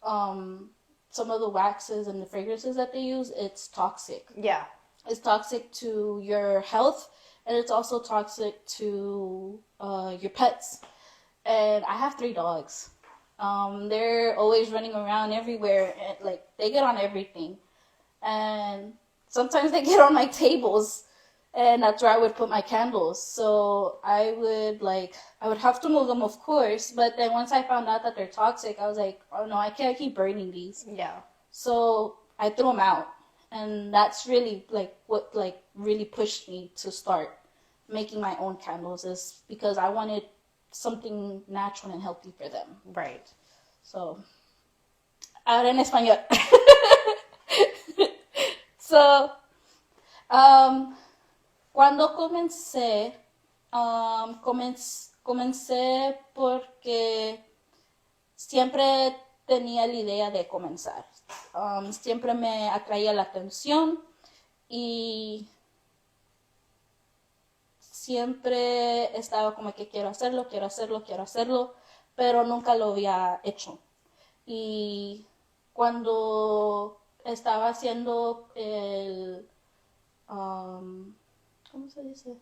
Speaker 2: some of the waxes and the fragrances that they use, it's toxic.
Speaker 1: Yeah.
Speaker 2: It's toxic to your health, and it's also toxic to your pets. And I have 3 dogs. They're always running around everywhere, and like they get on everything. And sometimes they get on my tables, and that's where I would put my candles. So I would have to move them, of course. But then once I found out that they're toxic, I was like, oh no, I can't keep burning these.
Speaker 1: Yeah.
Speaker 2: So I threw them out. And that's really like what like really pushed me to start making my own candles, is because I wanted something natural and healthy for them.
Speaker 1: Right.
Speaker 2: So, ahora en español. So, cuando comencé, comencé porque siempre tenía la idea de comenzar. Siempre me atraía la atención y siempre estaba como que quiero hacerlo, pero nunca lo había hecho. Y cuando estaba haciendo el... ¿cómo se dice?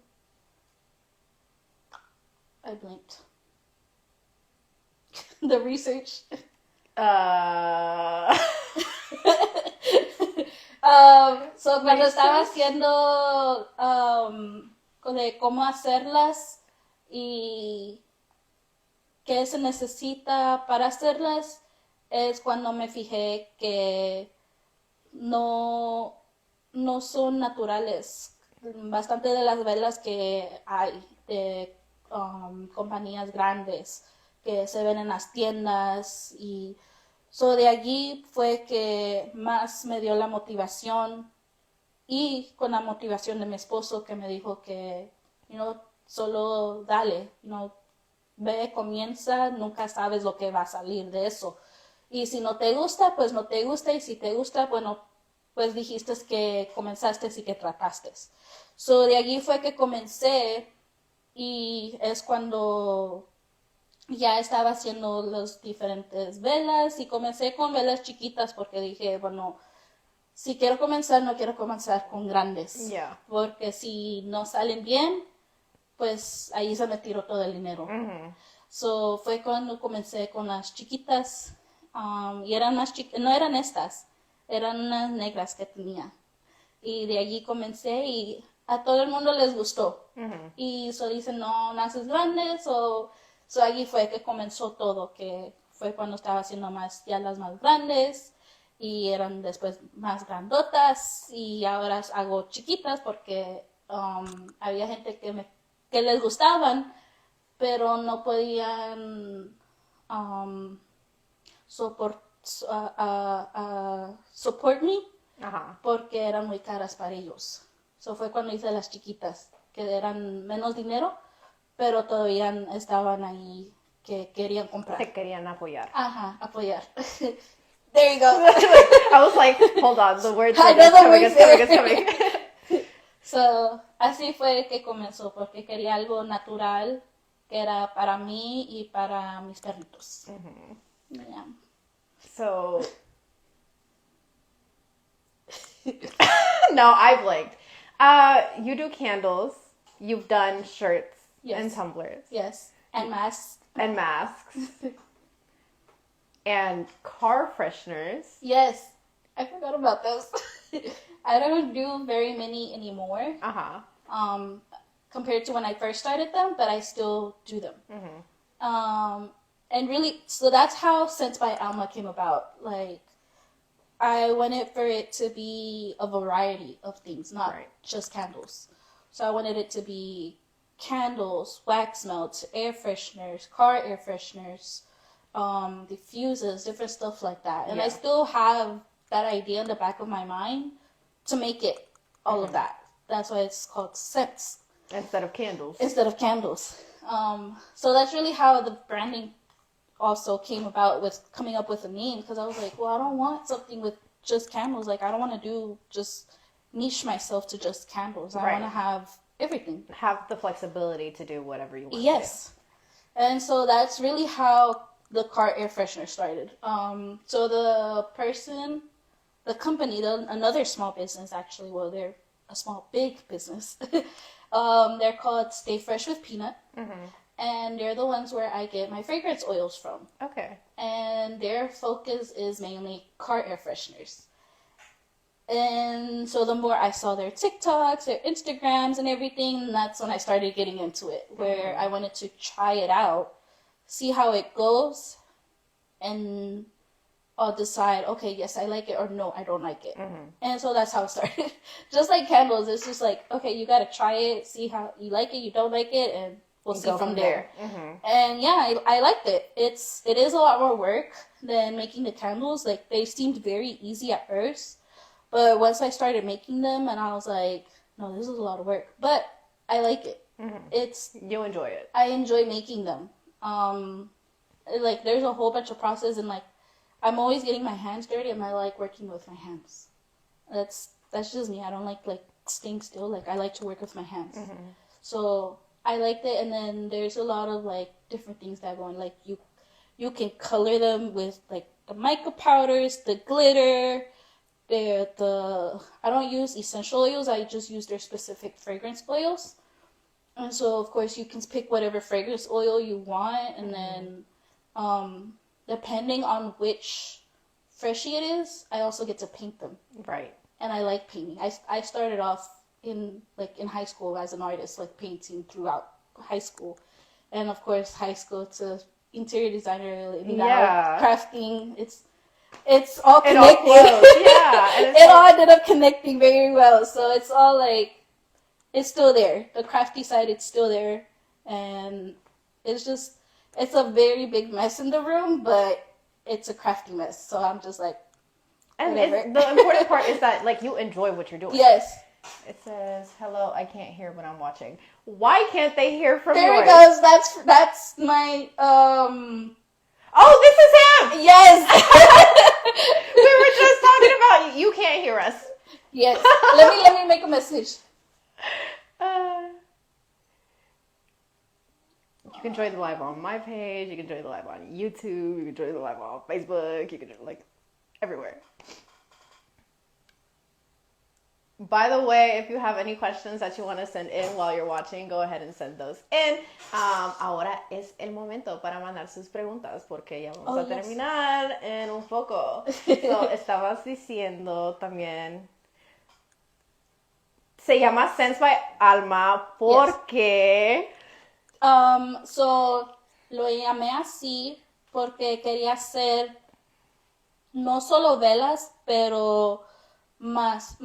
Speaker 2: I blinked. The research. So cuando estaba haciendo de cómo hacerlas y qué se necesita para hacerlas, es cuando me fijé que no son naturales. Bastante de las velas que hay de compañías grandes que se ven en las tiendas, y de allí fue que más me dio la motivación, y con la motivación de mi esposo, que me dijo que solo dale, ve, comienza, nunca sabes lo que va a salir de eso, y si no te gusta, pues no te gusta, y si te gusta, bueno, pues dijiste que comenzaste y que trataste. De allí fue que comencé, y es cuando ya estaba haciendo las diferentes velas, y comencé con velas chiquitas porque dije, bueno, si quiero comenzar, no quiero comenzar con grandes.
Speaker 1: Yeah.
Speaker 2: Porque si no salen bien, pues ahí se me tiró todo el dinero. Fue cuando comencé con las chiquitas, y eran más no eran estas, eran unas negras que tenía. Y de allí comencé, y a todo el mundo les gustó. Y dicen, no haces grandes, allí fue que comenzó todo, que fue cuando estaba haciendo las más grandes, y eran después más grandotas, y ahora hago chiquitas porque había gente que les gustaban, pero no podían support me, porque eran muy caras para ellos. Fue cuando hice las chiquitas, que eran menos dinero, pero todavía estaban ahí, que querían comprar.
Speaker 1: Se querían apoyar.
Speaker 2: Ajá, apoyar. There you go.
Speaker 1: I was like, hold on, the word's coming.
Speaker 2: Así fue que comenzó, porque quería algo natural, que era para mí y para mis perritos. Yeah.
Speaker 1: So, no, I blinked. You do candles. You've done shirts.
Speaker 2: Yes.
Speaker 1: And tumblers.
Speaker 2: Yes. And masks.
Speaker 1: And masks. And car fresheners.
Speaker 2: Yes. I forgot about those. I don't do very many anymore. Compared to when I first started them, but I still do them. And really, that's how Scents by Alma came about. Like, I wanted for it to be a variety of things, not just candles. So I wanted it to be candles, wax melts, air fresheners, car air fresheners, diffusers, different stuff like that. And I still have that idea in the back of my mind to make it all of that. That's why it's called Scents.
Speaker 1: Instead of candles.
Speaker 2: So that's really how the branding also came about, with coming up with a name, because I was like, well, I don't want something with just candles. Like, I don't want to do just niche myself to just candles. I want to have everything.
Speaker 1: Have the flexibility to do whatever you want
Speaker 2: Yes.
Speaker 1: to do.
Speaker 2: And so that's really how the car air freshener started. So the company, another small business actually, well, they're a big business. They're called Stay Fresh with Peanut. Mm-hmm. And they're the ones where I get my fragrance oils from.
Speaker 1: Okay.
Speaker 2: And their focus is mainly car air fresheners. And so the more I saw their TikToks, their Instagrams and everything, that's when I started getting into it, where I wanted to try it out, see how it goes, and I'll decide, okay, yes, I like it, or no, I don't like it. Mm-hmm. And so that's how it started. Just like candles, it's just like, okay, you got to try it, see how you like it, you don't like it, and we'll see from there. Mm-hmm. And yeah, I liked it. It is a lot more work than making the candles. Like, they seemed very easy at first. But once I started making them, and I was like, no, this is a lot of work. But I like it. Mm-hmm.
Speaker 1: You enjoy it.
Speaker 2: I enjoy making them. Like, there's a whole bunch of process, and like, I'm always getting my hands dirty, and I like working with my hands. That's just me. I don't like staying still. Like, I like to work with my hands. Mm-hmm. So I liked it, and then there's a lot of like different things that go on. Like, you can color them with like the mica powders, the glitter. I don't use essential oils. I just use their specific fragrance oils. And so, of course, you can pick whatever fragrance oil you want. And then, depending on which freshie it is, I also get to paint them.
Speaker 1: Right.
Speaker 2: And I like painting. I started off in high school as an artist, like painting throughout high school. And, of course, high school to interior designer, crafting, it's all connected. It all ended up connecting very well. So it's all like, it's still there. The crafty side, it's still there. And it's a very big mess in the room, but it's a crafty mess. So I'm just like,
Speaker 1: and the important part is that like you enjoy what you're doing.
Speaker 2: Yes.
Speaker 1: It says, hello, I can't hear what I'm watching. Why can't they hear from yours?
Speaker 2: There it goes. That's my,
Speaker 1: Oh, this is him!
Speaker 2: Yes!
Speaker 1: We were just talking about you. You can't hear us.
Speaker 2: Yes. Let me make a message.
Speaker 1: You can join the live on my page. You can join the live on YouTube. You can join the live on Facebook. You can join like everywhere. By the way, if you have any questions that you want to send in while you're watching, go ahead and send those in. Ahora es el momento para mandar sus preguntas porque ya vamos a terminar en un poco. So, estabas diciendo también, se llama Sense by Alma porque...
Speaker 2: So, lo llamé así porque quería hacer no solo velas, pero... Más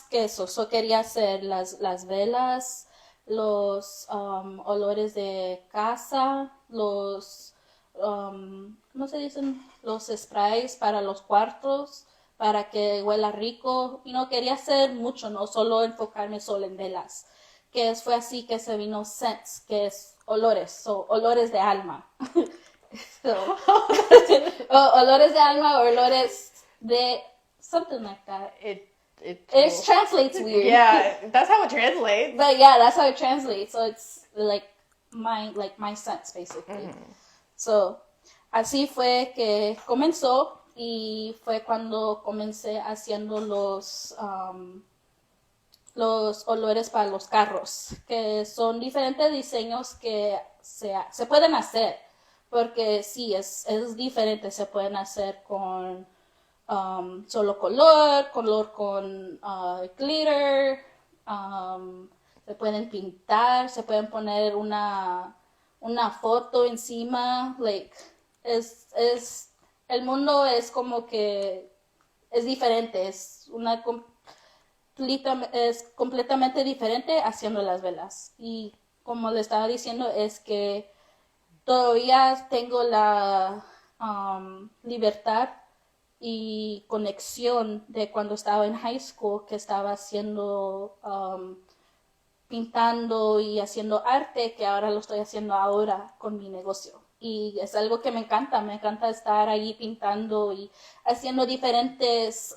Speaker 2: que eso. So quería hacer las velas, los olores de casa, los, ¿cómo se dicen? Los sprays para los cuartos, para que huela rico. Y no quería hacer mucho, no solo enfocarme solo en velas. Fue así que se vino Scents, que es olores, so olores de alma. So, olores de alma o olores de... Something like that. It translates weird.
Speaker 1: Yeah, that's how it translates.
Speaker 2: But yeah, that's how it translates. So it's like my sense, basically. Mm-hmm. So, así fue que comenzó y fue cuando comencé haciendo los olores para los carros, que son diferentes diseños que se pueden hacer, porque sí, es diferente. Se pueden hacer con solo color con glitter, se pueden pintar, se pueden poner una foto encima, like, el mundo es como que es diferente, es completamente diferente haciendo las velas. Y como le estaba diciendo, es que todavía tengo la libertad y conexión de cuando estaba en high school, que estaba haciendo pintando y haciendo arte, que ahora lo estoy haciendo ahora con mi negocio. Y es algo que me encanta estar ahí pintando y haciendo diferentes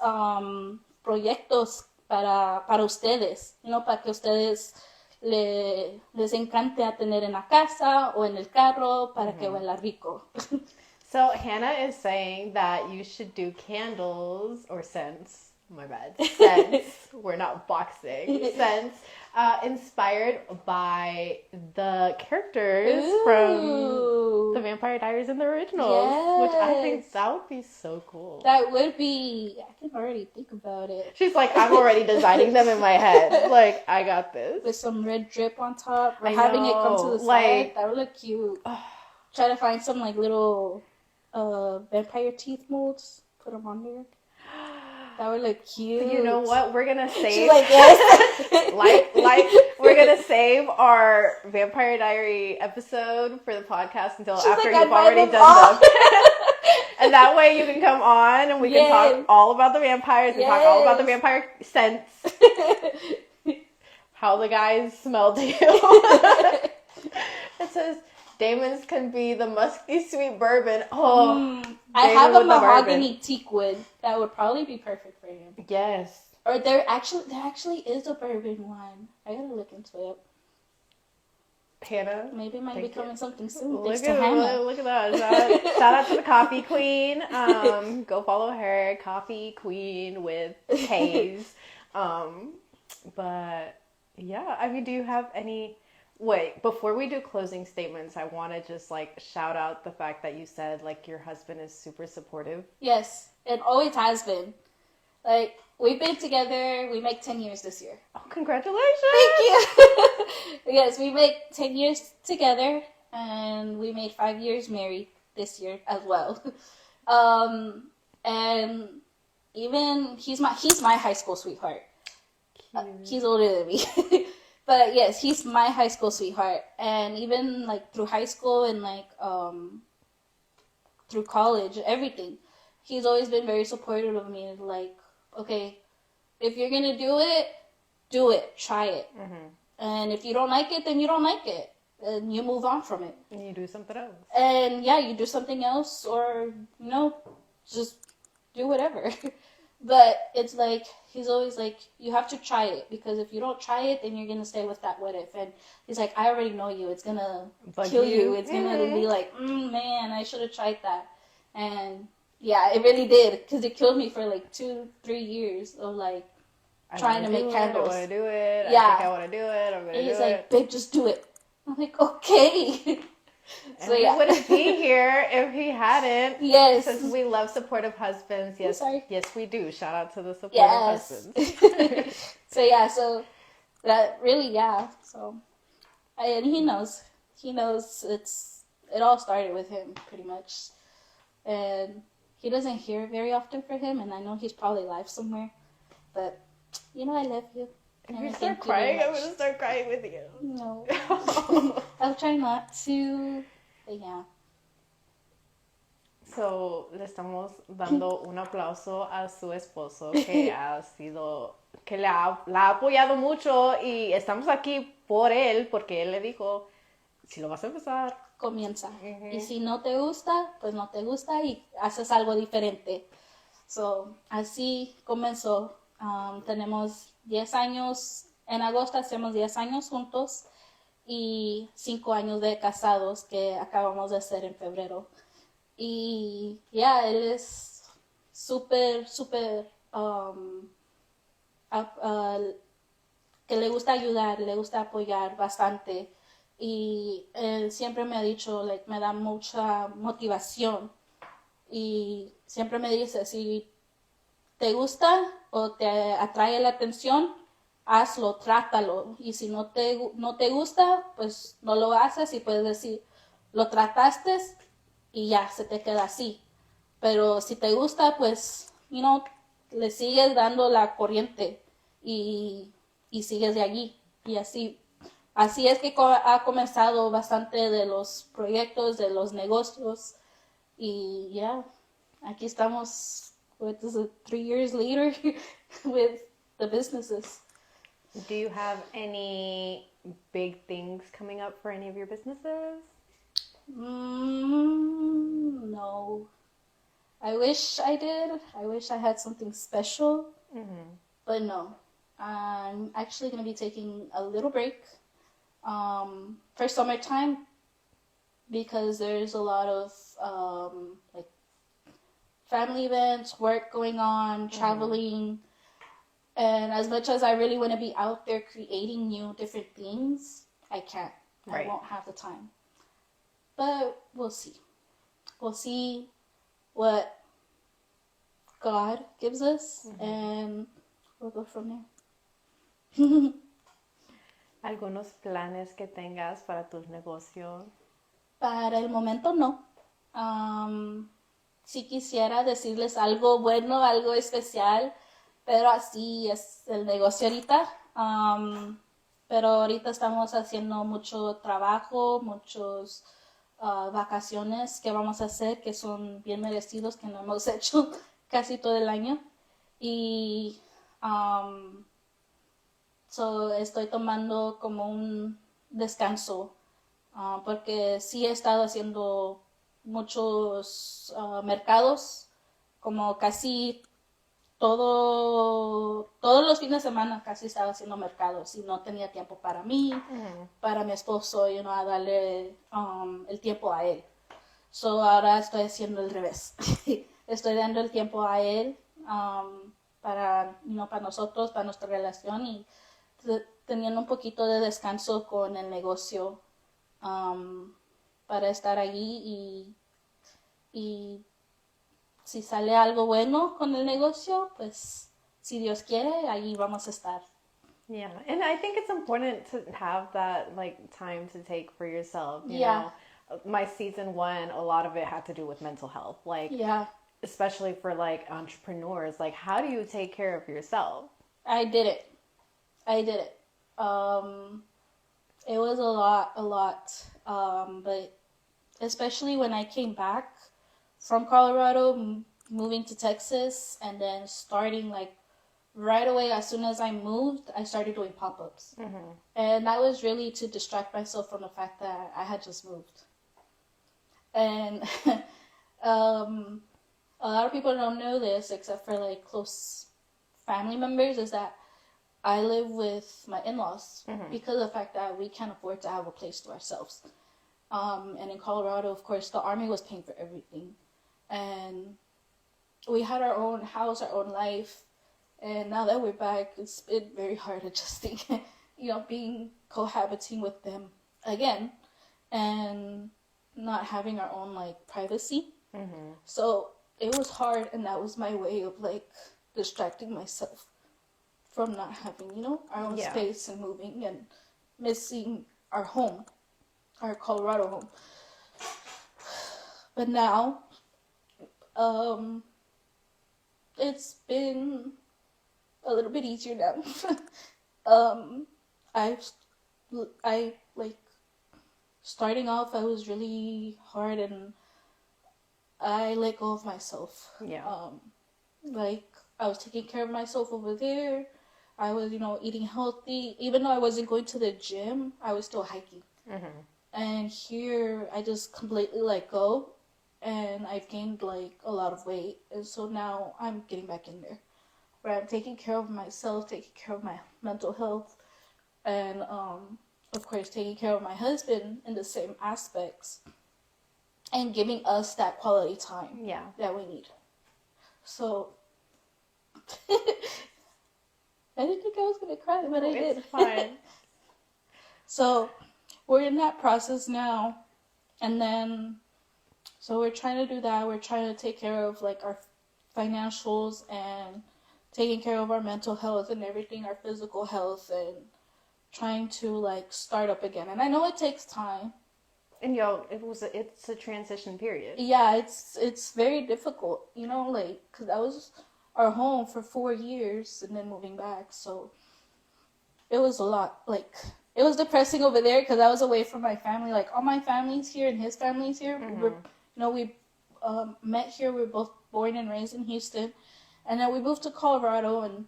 Speaker 2: proyectos para ustedes, ¿no? Para que ustedes les encante a tener en la casa o en el carro para que huela rico.
Speaker 1: So Hannah is saying that you should do candles or scents. My bad. Scents. We're not boxing. Scents. Inspired by the characters from the Vampire Diaries in the originals, which I think that would be so cool.
Speaker 2: That would be. I can already think about it.
Speaker 1: She's like, I'm already designing them in my head. Like, I got this.
Speaker 2: With some red drip on top, or having it come to the side. That would look cute. Try to find some like little vampire teeth molds. Put them on there. That would look cute.
Speaker 1: You know what? We're gonna save.
Speaker 2: She's like, yes.
Speaker 1: like we're gonna save our Vampire Diary episode for the podcast until after you've already done them. And that way you can come on and we can talk all about the vampires and talk all about the vampire scents. How the guys smell to you. It says Damon's can be the musky sweet bourbon.
Speaker 2: I have a mahogany teak wood that would probably be perfect for him.
Speaker 1: Yes.
Speaker 2: Or there actually is a bourbon one. I gotta look into it.
Speaker 1: Hannah,
Speaker 2: maybe it might be coming something soon.
Speaker 1: Look at that. Shout out to the Coffee Queen. Go follow her, Coffee Queen with K's. But yeah, I mean, do you have any? Wait, before we do closing statements, I want to just like shout out the fact that you said like your husband is super supportive.
Speaker 2: Yes, it always has been. Like, we've been together, we make 10 years this year.
Speaker 1: Oh, congratulations!
Speaker 2: Thank you! Yes, we make 10 years together, and we made 5 years married this year as well. And even, he's my high school sweetheart. He's older than me. But yes, he's my high school sweetheart. And even, like, through high school and, like, through college, everything, he's always been very supportive of me. Like, okay, if you're gonna do it, try it. And if you don't like it, then you don't like it. And you move on from it.
Speaker 1: And you do something else.
Speaker 2: And yeah, you do something else, or, you know, just do whatever. But it's like, he's always like, you have to try it, because if you don't try it, then you're gonna stay with that what if. And he's like, I already know you. It's gonna kill you. It's gonna be like, man, I should have tried that. And yeah, it really did, because it killed me for like 2-3 years of like trying to make candles.
Speaker 1: I want to do it. Yeah. I think I want to do it. I'm going to do it.
Speaker 2: And he's like, babe, just do it. I'm like, okay.
Speaker 1: So yeah, he wouldn't be here if he hadn't.
Speaker 2: Yes.
Speaker 1: Because we love supportive husbands. Yes, yes, we do. Shout out to the supportive husbands.
Speaker 2: So that really, So, and he knows. He knows it all started with him, pretty much. And he doesn't hear very often from him, and I know he's probably live somewhere. But, you know, I love you.
Speaker 1: If you start crying, I'm going to start crying with you.
Speaker 2: No. I'll try not to. But yeah.
Speaker 1: So, le estamos dando un aplauso a su esposo que la ha apoyado mucho, y estamos aquí por él, porque él le dijo, si lo vas a empezar,
Speaker 2: comienza. Y si no te gusta, pues no te gusta y haces algo diferente. So, así comenzó. Tenemos 10 años, en agosto hacemos 10 años juntos, y 5 años de casados que acabamos de hacer en febrero. Y ya, él es súper, que le gusta ayudar, le gusta apoyar bastante. Y él siempre me ha dicho, like, me da mucha motivación. Y siempre me dice, si te gusta o te atrae la atención, hazlo, trátalo. Y si no te gusta, pues no lo haces, y puedes decir, lo trataste y ya, se te queda así. Pero si te gusta, pues, le sigues dando la corriente y sigues de allí. Y así es que ha comenzado bastante de los proyectos, de los negocios. Y ya, aquí estamos, what is it, 3 years later with the businesses.
Speaker 1: Do you have any big things coming up for any of your businesses?
Speaker 2: No. I wish I did. I wish I had something special, but no. I'm actually going to be taking a little break for summertime because there's a lot of like family events, work going on, traveling. And as much as I really want to be out there creating new different things, I can't.
Speaker 1: Right.
Speaker 2: I won't have the time. But we'll see. We'll see what God gives us, and we'll go from there.
Speaker 1: ¿Algunos planes que tengas para tus negocios?
Speaker 2: Para el momento no. Sí quisiera decirles algo bueno, algo especial, pero así es el negocio ahorita. Pero ahorita estamos haciendo mucho trabajo, muchos vacaciones que vamos a hacer, que son bien merecidos, que no hemos hecho casi todo el año. Y estoy tomando como un descanso, porque sí he estado haciendo muchos mercados, como casi todos los fines de semana casi estaba haciendo mercados y no tenía tiempo para mí, para mi esposo, a darle el tiempo a él. Ahora estoy haciendo el revés. Estoy dando el tiempo a él para nosotros, para nuestra relación, y teniendo un poquito de descanso con el negocio para estar allí y si sale algo bueno con el negocio, pues si Dios quiere, ahí vamos a estar.
Speaker 1: Yeah, and I think it's important to have that like time to take for yourself. You
Speaker 2: Yeah.
Speaker 1: know, my season 1, a lot of it had to do with mental health. Like,
Speaker 2: Yeah,
Speaker 1: especially for like entrepreneurs, like how do you take care of yourself?
Speaker 2: I did it. It was a lot. But especially when I came back from Colorado, moving to Texas, and then starting like right away as soon as I moved, I started doing pop-ups. And that was really to distract myself from the fact that I had just moved. And a lot of people don't know this, except for like close family members, is that I live with my in-laws because of the fact that we can't afford to have a place to ourselves. And in Colorado, of course, the Army was paying for everything. And we had our own house, our own life. And now that we're back, it's been very hard adjusting, being cohabiting with them again and not having our own like privacy. So it was hard, and that was my way of like distracting myself from not having, our own space and moving and missing our home, our Colorado home. But now, it's been a little bit easier now. I like starting off, I was really hard, and I let go of myself.
Speaker 1: Yeah.
Speaker 2: Like I was taking care of myself over there. I was, eating healthy. Even though I wasn't going to the gym, I was still hiking. And here, I just completely let go, and I've gained like a lot of weight. And so now I'm getting back in there, where I'm taking care of myself, taking care of my mental health, and of course, taking care of my husband in the same aspects, and giving us that quality time that we need. So, I didn't think I was going to cry, but I did.
Speaker 1: It's fine.
Speaker 2: So, we're in that process now. And then, so we're trying to do that. We're trying to take care of like our financials and taking care of our mental health and everything, our physical health, and trying to like start up again. And I know it takes time.
Speaker 1: And it's a transition period.
Speaker 2: Yeah, it's very difficult, because that was our home for 4 years and then moving back. So it was a lot. Like, it was depressing over there because I was away from my family. Like, all my family's here and his family's here. We met here. We were both born and raised in Houston. And then we moved to Colorado, and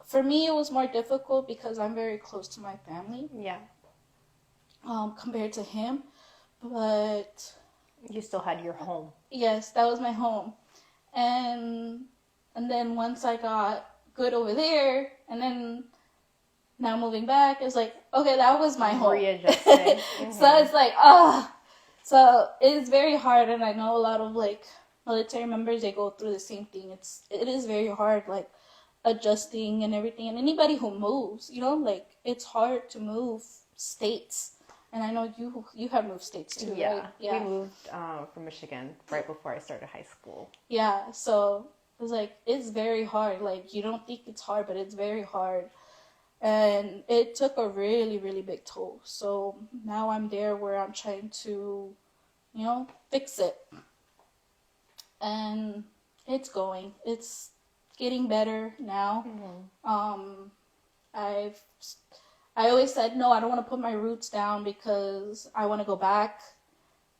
Speaker 2: for me, it was more difficult because I'm very close to my family.
Speaker 1: Yeah.
Speaker 2: Compared to him, but
Speaker 1: You still had your home.
Speaker 2: yes, that was my home, and then once I got good over there, and then now moving back, it's like, okay, that was my home.
Speaker 1: Readjusting.
Speaker 2: So it's like, so it's very hard, and I know a lot of like military members, they go through the same thing. It is very hard, like adjusting and everything, and anybody who moves, like it's hard to move states. And I know you have moved states too,
Speaker 1: Yeah.
Speaker 2: right? Yeah.
Speaker 1: We moved from Michigan right before I started high school.
Speaker 2: Yeah, so it's like, it's very hard. Like, you don't think it's hard, but it's very hard. And it took a really, really big toll. So now I'm there where I'm trying to, fix it. And it's getting better now. I always said, no, I don't want to put my roots down because I want to go back.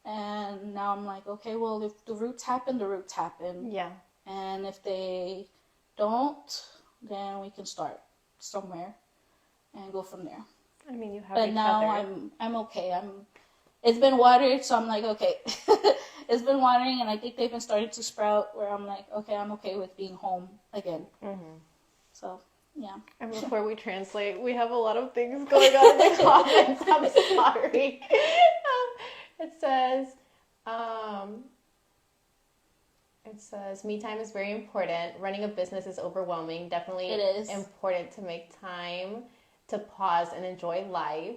Speaker 2: And now I'm like, okay, well, if the roots happen, the roots happen.
Speaker 1: Yeah.
Speaker 2: And if they don't, then we can start somewhere and go from there.
Speaker 1: I mean, you have
Speaker 2: But
Speaker 1: each
Speaker 2: now
Speaker 1: other.
Speaker 2: I'm okay. It's been watered, so I'm like, okay. It's been watering, and I think they've been starting to sprout where I'm like, okay, I'm okay with being home again. So, yeah.
Speaker 1: And before we translate, we have a lot of things going on in the comments. I'm sorry. It says, me time is very important. Running a business is overwhelming. Definitely
Speaker 2: It is.
Speaker 1: important to make time to pause and enjoy life.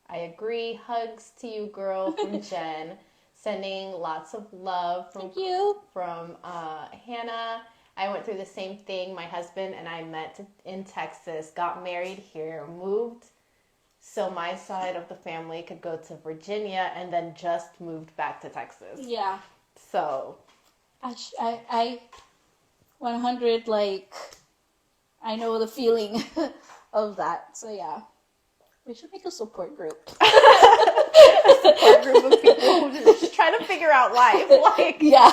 Speaker 1: I agree. Hugs to you, girl, from Jen. Sending lots of love from
Speaker 2: Thank you.
Speaker 1: From Hannah. I went through the same thing. My husband and I met in Texas, got married here, moved so my side of the family could go to Virginia, and then just moved back to Texas.
Speaker 2: Yeah.
Speaker 1: So
Speaker 2: I 100, like, I know the feeling of that. So, yeah. We should make a support group.
Speaker 1: a support group of people who just trying to figure out life. Like,
Speaker 2: yeah.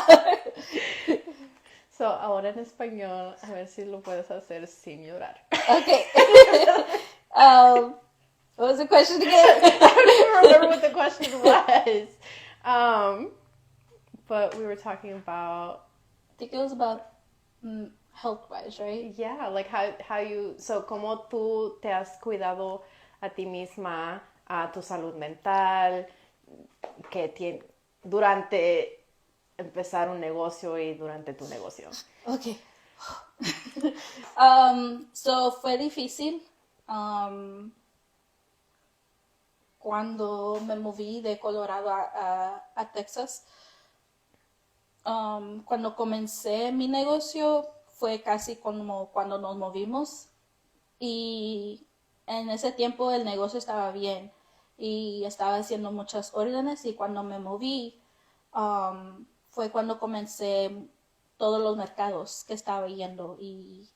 Speaker 1: So, ahora en español, a ver si lo puedes hacer sin llorar.
Speaker 2: Okay. What was the question again?
Speaker 1: I don't even remember what the question was. But we were talking about...
Speaker 2: I think it was about health-wise, right?
Speaker 1: Yeah, like how you... So, cómo tú te has cuidado a ti misma, a tu salud mental, durante empezar un negocio y durante tu negocio.
Speaker 2: Okay. So fue difícil cuando me moví de Colorado a Texas. Cuando comencé mi negocio fue casi como cuando nos movimos, y en ese tiempo el negocio estaba bien y estaba haciendo muchas órdenes, y cuando me moví fue cuando comencé todos los mercados que estaba yendo, y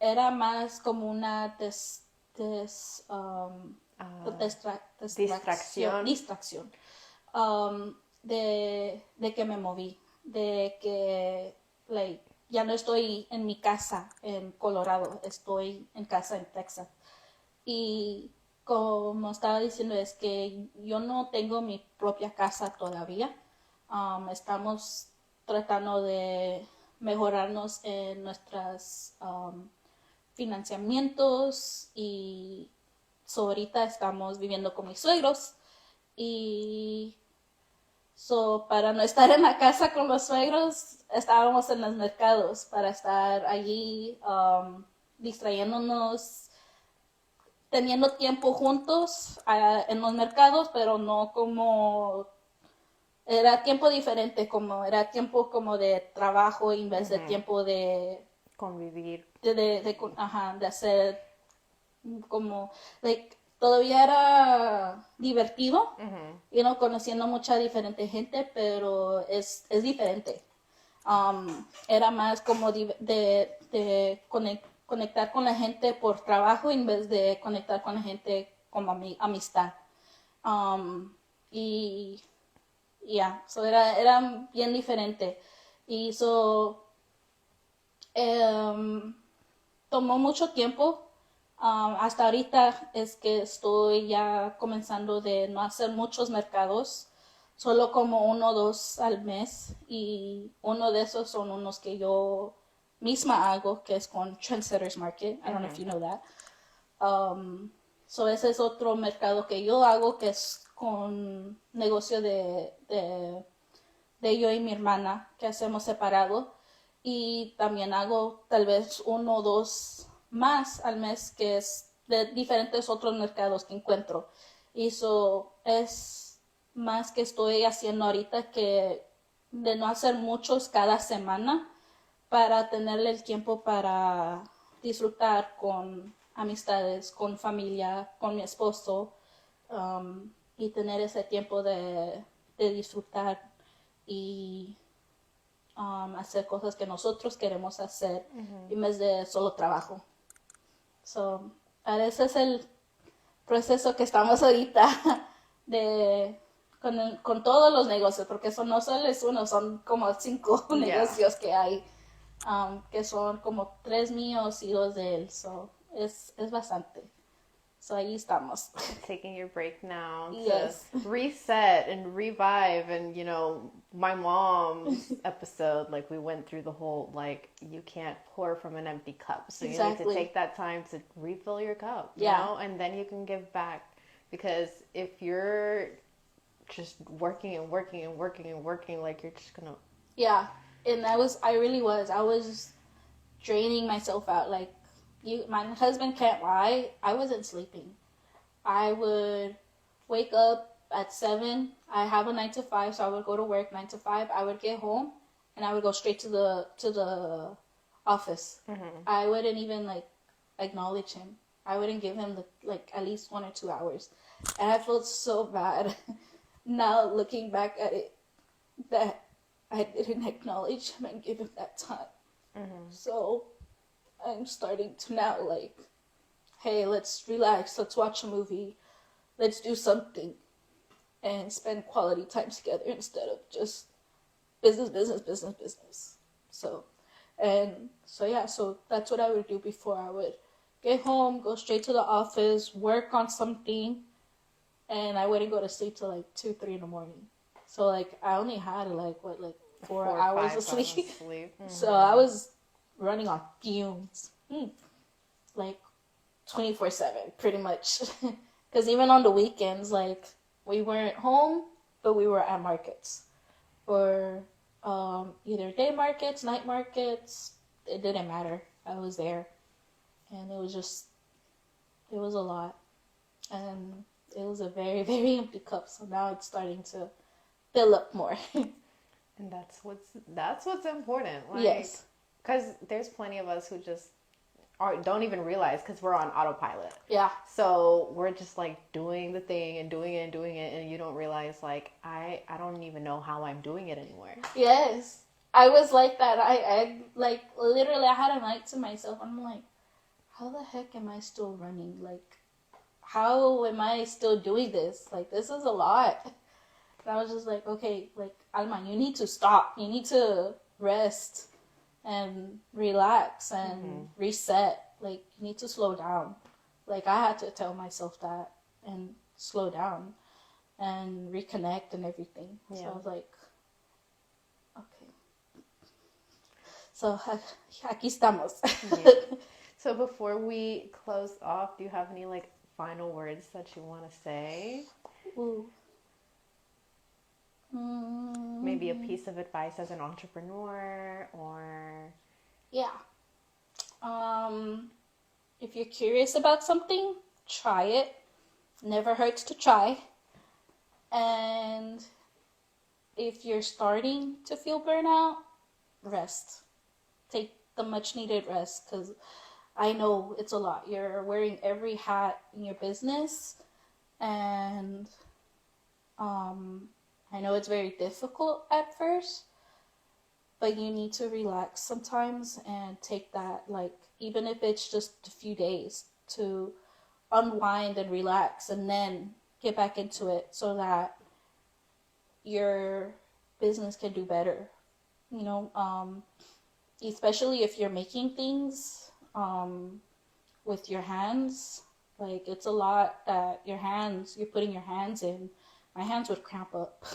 Speaker 2: era más como una distracción de que me moví, de que ya no estoy en mi casa en Colorado, estoy en casa en Texas. Y como estaba diciendo, es que yo no tengo mi propia casa todavía. Estamos tratando de mejorarnos en nuestros financiamientos, y ahorita estamos viviendo con mis suegros, y para no estar en la casa con los suegros, estábamos en los mercados para estar allí distrayéndonos, teniendo tiempo juntos en los mercados, pero no como... Era tiempo diferente, como era tiempo como de trabajo en vez de tiempo de...
Speaker 1: Convivir.
Speaker 2: De hacer como... todavía era divertido, conociendo mucha diferente gente, pero es diferente. Era más como de conectar con la gente por trabajo en vez de conectar con la gente como amistad. Y so era bien diferente. Y tomó mucho tiempo. Hasta ahorita es que estoy ya comenzando de no hacer muchos mercados, solo como 1 o 2 al mes, y uno de esos son unos que yo misma hago, que es con Trendsetters Market. I don't know if you know that. So ese es otro mercado que yo hago, que es con negocio de yo y mi hermana, que hacemos separado. Y también hago tal vez 1 o 2 más al mes, que es de diferentes otros mercados que encuentro. Y eso es más que estoy haciendo ahorita, que de no hacer muchos cada semana, para tenerle el tiempo para disfrutar con amistades, con familia, con mi esposo, y tener ese tiempo de disfrutar y hacer cosas que nosotros queremos hacer, en vez de solo trabajo. So, ese es el proceso que estamos ahorita con todos los negocios, porque eso no solo es uno, son como 5 negocios que hay, que son como 3 míos y 2 de él. So, es bastante. So ahí estamos.
Speaker 1: Taking your break now
Speaker 2: Yes.
Speaker 1: to reset and revive. And, you know, my mom's episode, like, we went through the whole, like, you can't pour from an empty cup. So you need to take that time to refill your cup, you know, and then you can give back. Because if you're just working and working and working and working, like, you're just gonna...
Speaker 2: Yeah, and I was draining myself out. Like, my husband can't lie, I wasn't sleeping. I would wake up at 7. I have a 9 to 5, so I would go to work 9 to 5. I would get home and I would go straight to the office. I wouldn't even like acknowledge him. I wouldn't give him like at least 1 or 2 hours. And I felt so bad now looking back at it, that I didn't acknowledge him and give him that time. So I'm starting to now, like, hey, let's relax, let's watch a movie, let's do something, and spend quality time together instead of just business. So that's what I would do before. I would get home, go straight to the office, work on something, and I wouldn't go to sleep till like 2, 3 in the morning. So like I only had like 4 hours of sleep. So I was running on fumes, like 24/7, pretty much. Because even on the weekends, like, we weren't home, but we were at markets, or either day markets, night markets. It didn't matter. I was there, and it was a lot, and it was a very, very empty cup. So now it's starting to fill up more.
Speaker 1: And that's what's important. Like,
Speaker 2: yes.
Speaker 1: Because there's plenty of us who just don't even realize, because we're on autopilot.
Speaker 2: Yeah.
Speaker 1: So we're just like doing the thing and doing it, and you don't realize, like, I don't even know how I'm doing it anymore.
Speaker 2: Yes. I was like that. I like, literally, I had a night to myself. I'm like, how the heck am I still running? Like, how am I still doing this? Like, this is a lot. And I was just like, okay, like, Alma, you need to stop. You need to rest and relax and reset. Like, you need to slow down. Like, I had to tell myself that and slow down and reconnect and everything. Yeah. So I was like, okay. So, aquí estamos.
Speaker 1: Yeah. So before we close off, do you have any, like, final words that you want to say?
Speaker 2: Ooh.
Speaker 1: Maybe a piece of advice as an entrepreneur, or...
Speaker 2: Yeah. If you're curious about something, try it. Never hurts to try. And if you're starting to feel burnout, rest. Take the much needed rest, because I know it's a lot. You're wearing every hat in your business, and I know it's very difficult at first, but you need to relax sometimes and take that, like, even if it's just a few days, to unwind and relax, and then get back into it so that your business can do better. You know, especially if you're making things, with your hands. Like, it's a lot that you're putting your hands in. My hands would cramp up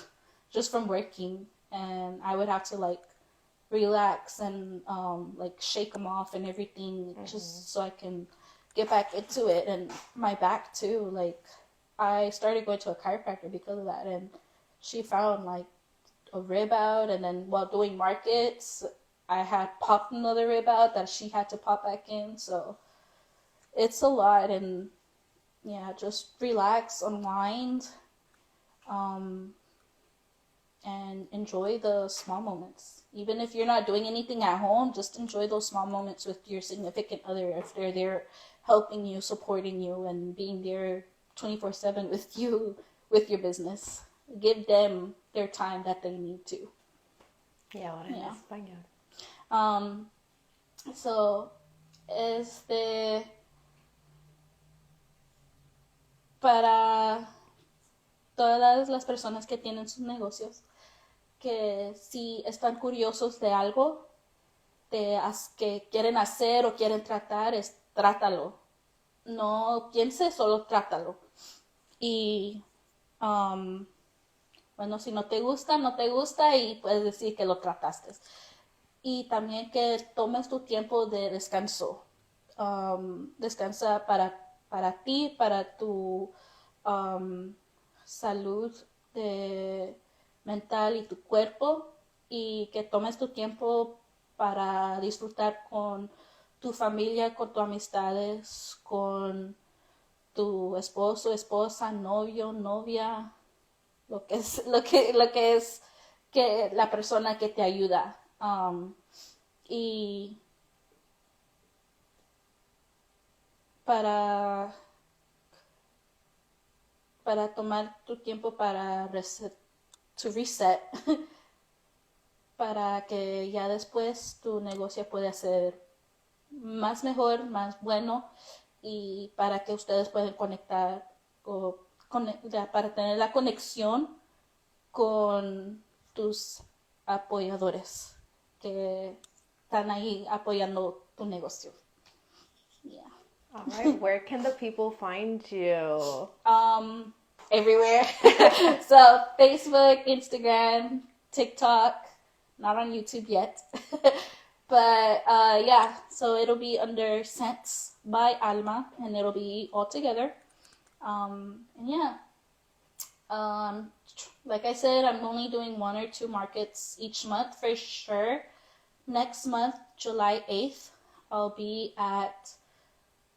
Speaker 2: just from working, and I would have to like relax and like shake them off and everything just so I can get back into it. And my back too, like I started going to a chiropractor because of that, and she found like a rib out, and then while doing markets I had popped another rib out that she had to pop back in. So it's a lot. And yeah, just relax, unwind, and enjoy the small moments. Even if you're not doing anything at home, just enjoy those small moments with your significant other. If they're there helping you, supporting you, and being there 24/7 with you, with your business. Give them their time that they need to.
Speaker 1: Y ahora en español.
Speaker 2: So, para todas las personas que tienen sus negocios, que si están curiosos de algo que quieren hacer o quieren tratar, trátalo. No pienses, solo trátalo. Y bueno, si no te gusta, no te gusta, y puedes decir que lo trataste. Y también que tomes tu tiempo de descanso. Descansa para ti, para tu salud mental y tu cuerpo, y que tomes tu tiempo para disfrutar con tu familia, con tus amistades, con tu esposo, esposa, novio, novia, lo que es que la persona que te ayuda. Y para tomar tu tiempo para reset, para que ya después tu negocio pueda ser más mejor, más bueno, y para que ustedes puedan conectar para tener la conexión con tus apoyadores que están ahí apoyando tu negocio. Yeah.
Speaker 1: All right, where can the people find you?
Speaker 2: Everywhere. So Facebook, Instagram, TikTok, not on YouTube yet. But yeah, so it'll be under Scents by Alma, and it'll be all together. And yeah, like I said, I'm only doing 1 or 2 markets each month for sure. Next month, July 8th, I'll be at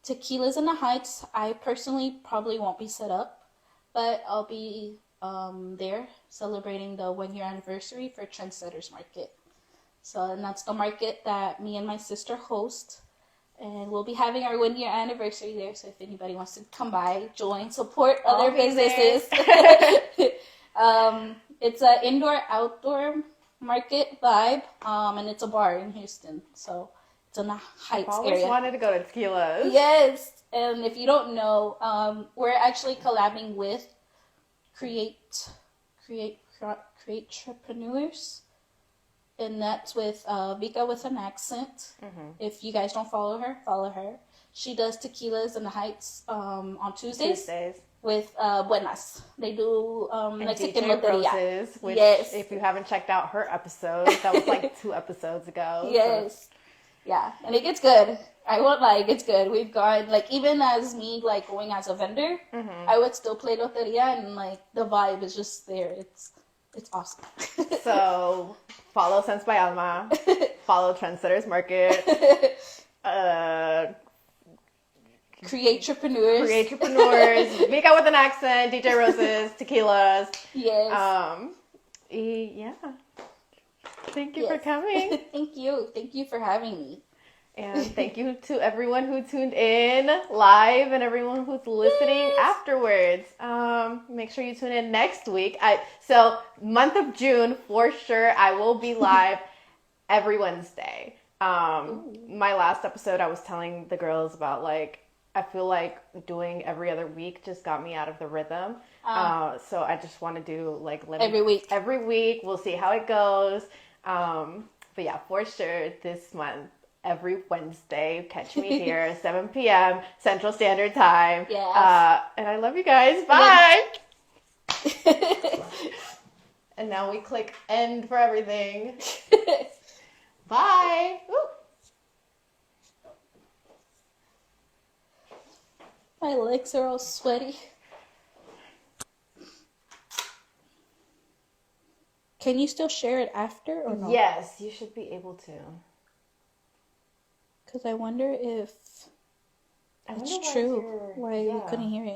Speaker 2: Tequilas in the Heights. I personally probably won't be set up, but I'll be there celebrating the 1-year anniversary for Trendsetters Market. So, and that's the market that me and my sister host. And we'll be having our 1-year anniversary there. So if anybody wants to come by, join, support other businesses. It's an indoor-outdoor market vibe, and it's a bar in Houston. So it's in the Heights
Speaker 1: I've always
Speaker 2: area.
Speaker 1: wanted to go to Tequila's.
Speaker 2: Yes, and if you don't know, we're actually collabing with Creatrepreneurs. And that's with Vika with an accent. Mm-hmm. If you guys don't follow her. She does Tequilas in the Heights on Tuesdays. With Buenas. They do Mexican Loteria.
Speaker 1: Which, yes. If you haven't checked out her episode, that was like 2 episodes ago.
Speaker 2: Yes. So. Yeah, and it gets good. I won't lie, it gets good. We've gone, like, even as me, like, going as a vendor, mm-hmm. I would still play Loteria, and, like, the vibe is just there. It's awesome.
Speaker 1: So, follow Scents by Alma. Follow Trendsetters Market.
Speaker 2: Creatrepreneurs.
Speaker 1: Vika with an accent. DJ Roses. Tequilas.
Speaker 2: Yes.
Speaker 1: Yeah. Thank you for coming.
Speaker 2: Thank you. Thank you for having me.
Speaker 1: And thank you to everyone who tuned in live and everyone who's listening afterwards. Make sure you tune in next week. So month of June, for sure, I will be live every Wednesday. My last episode, I was telling the girls about, like, I feel like doing every other week just got me out of the rhythm. So I just want to do, like,
Speaker 2: every week.
Speaker 1: Every week. We'll see how it goes. But yeah, for sure, this month, every Wednesday. Catch me here, 7 p.m. Central Standard Time.
Speaker 2: Yes.
Speaker 1: And I love you guys. Bye! And now we click end for everything. Bye! Woo.
Speaker 2: My legs are all sweaty. Can you still share it after or no?
Speaker 1: Yes, you should be able to.
Speaker 2: Because I wonder if it's true why we couldn't hear it.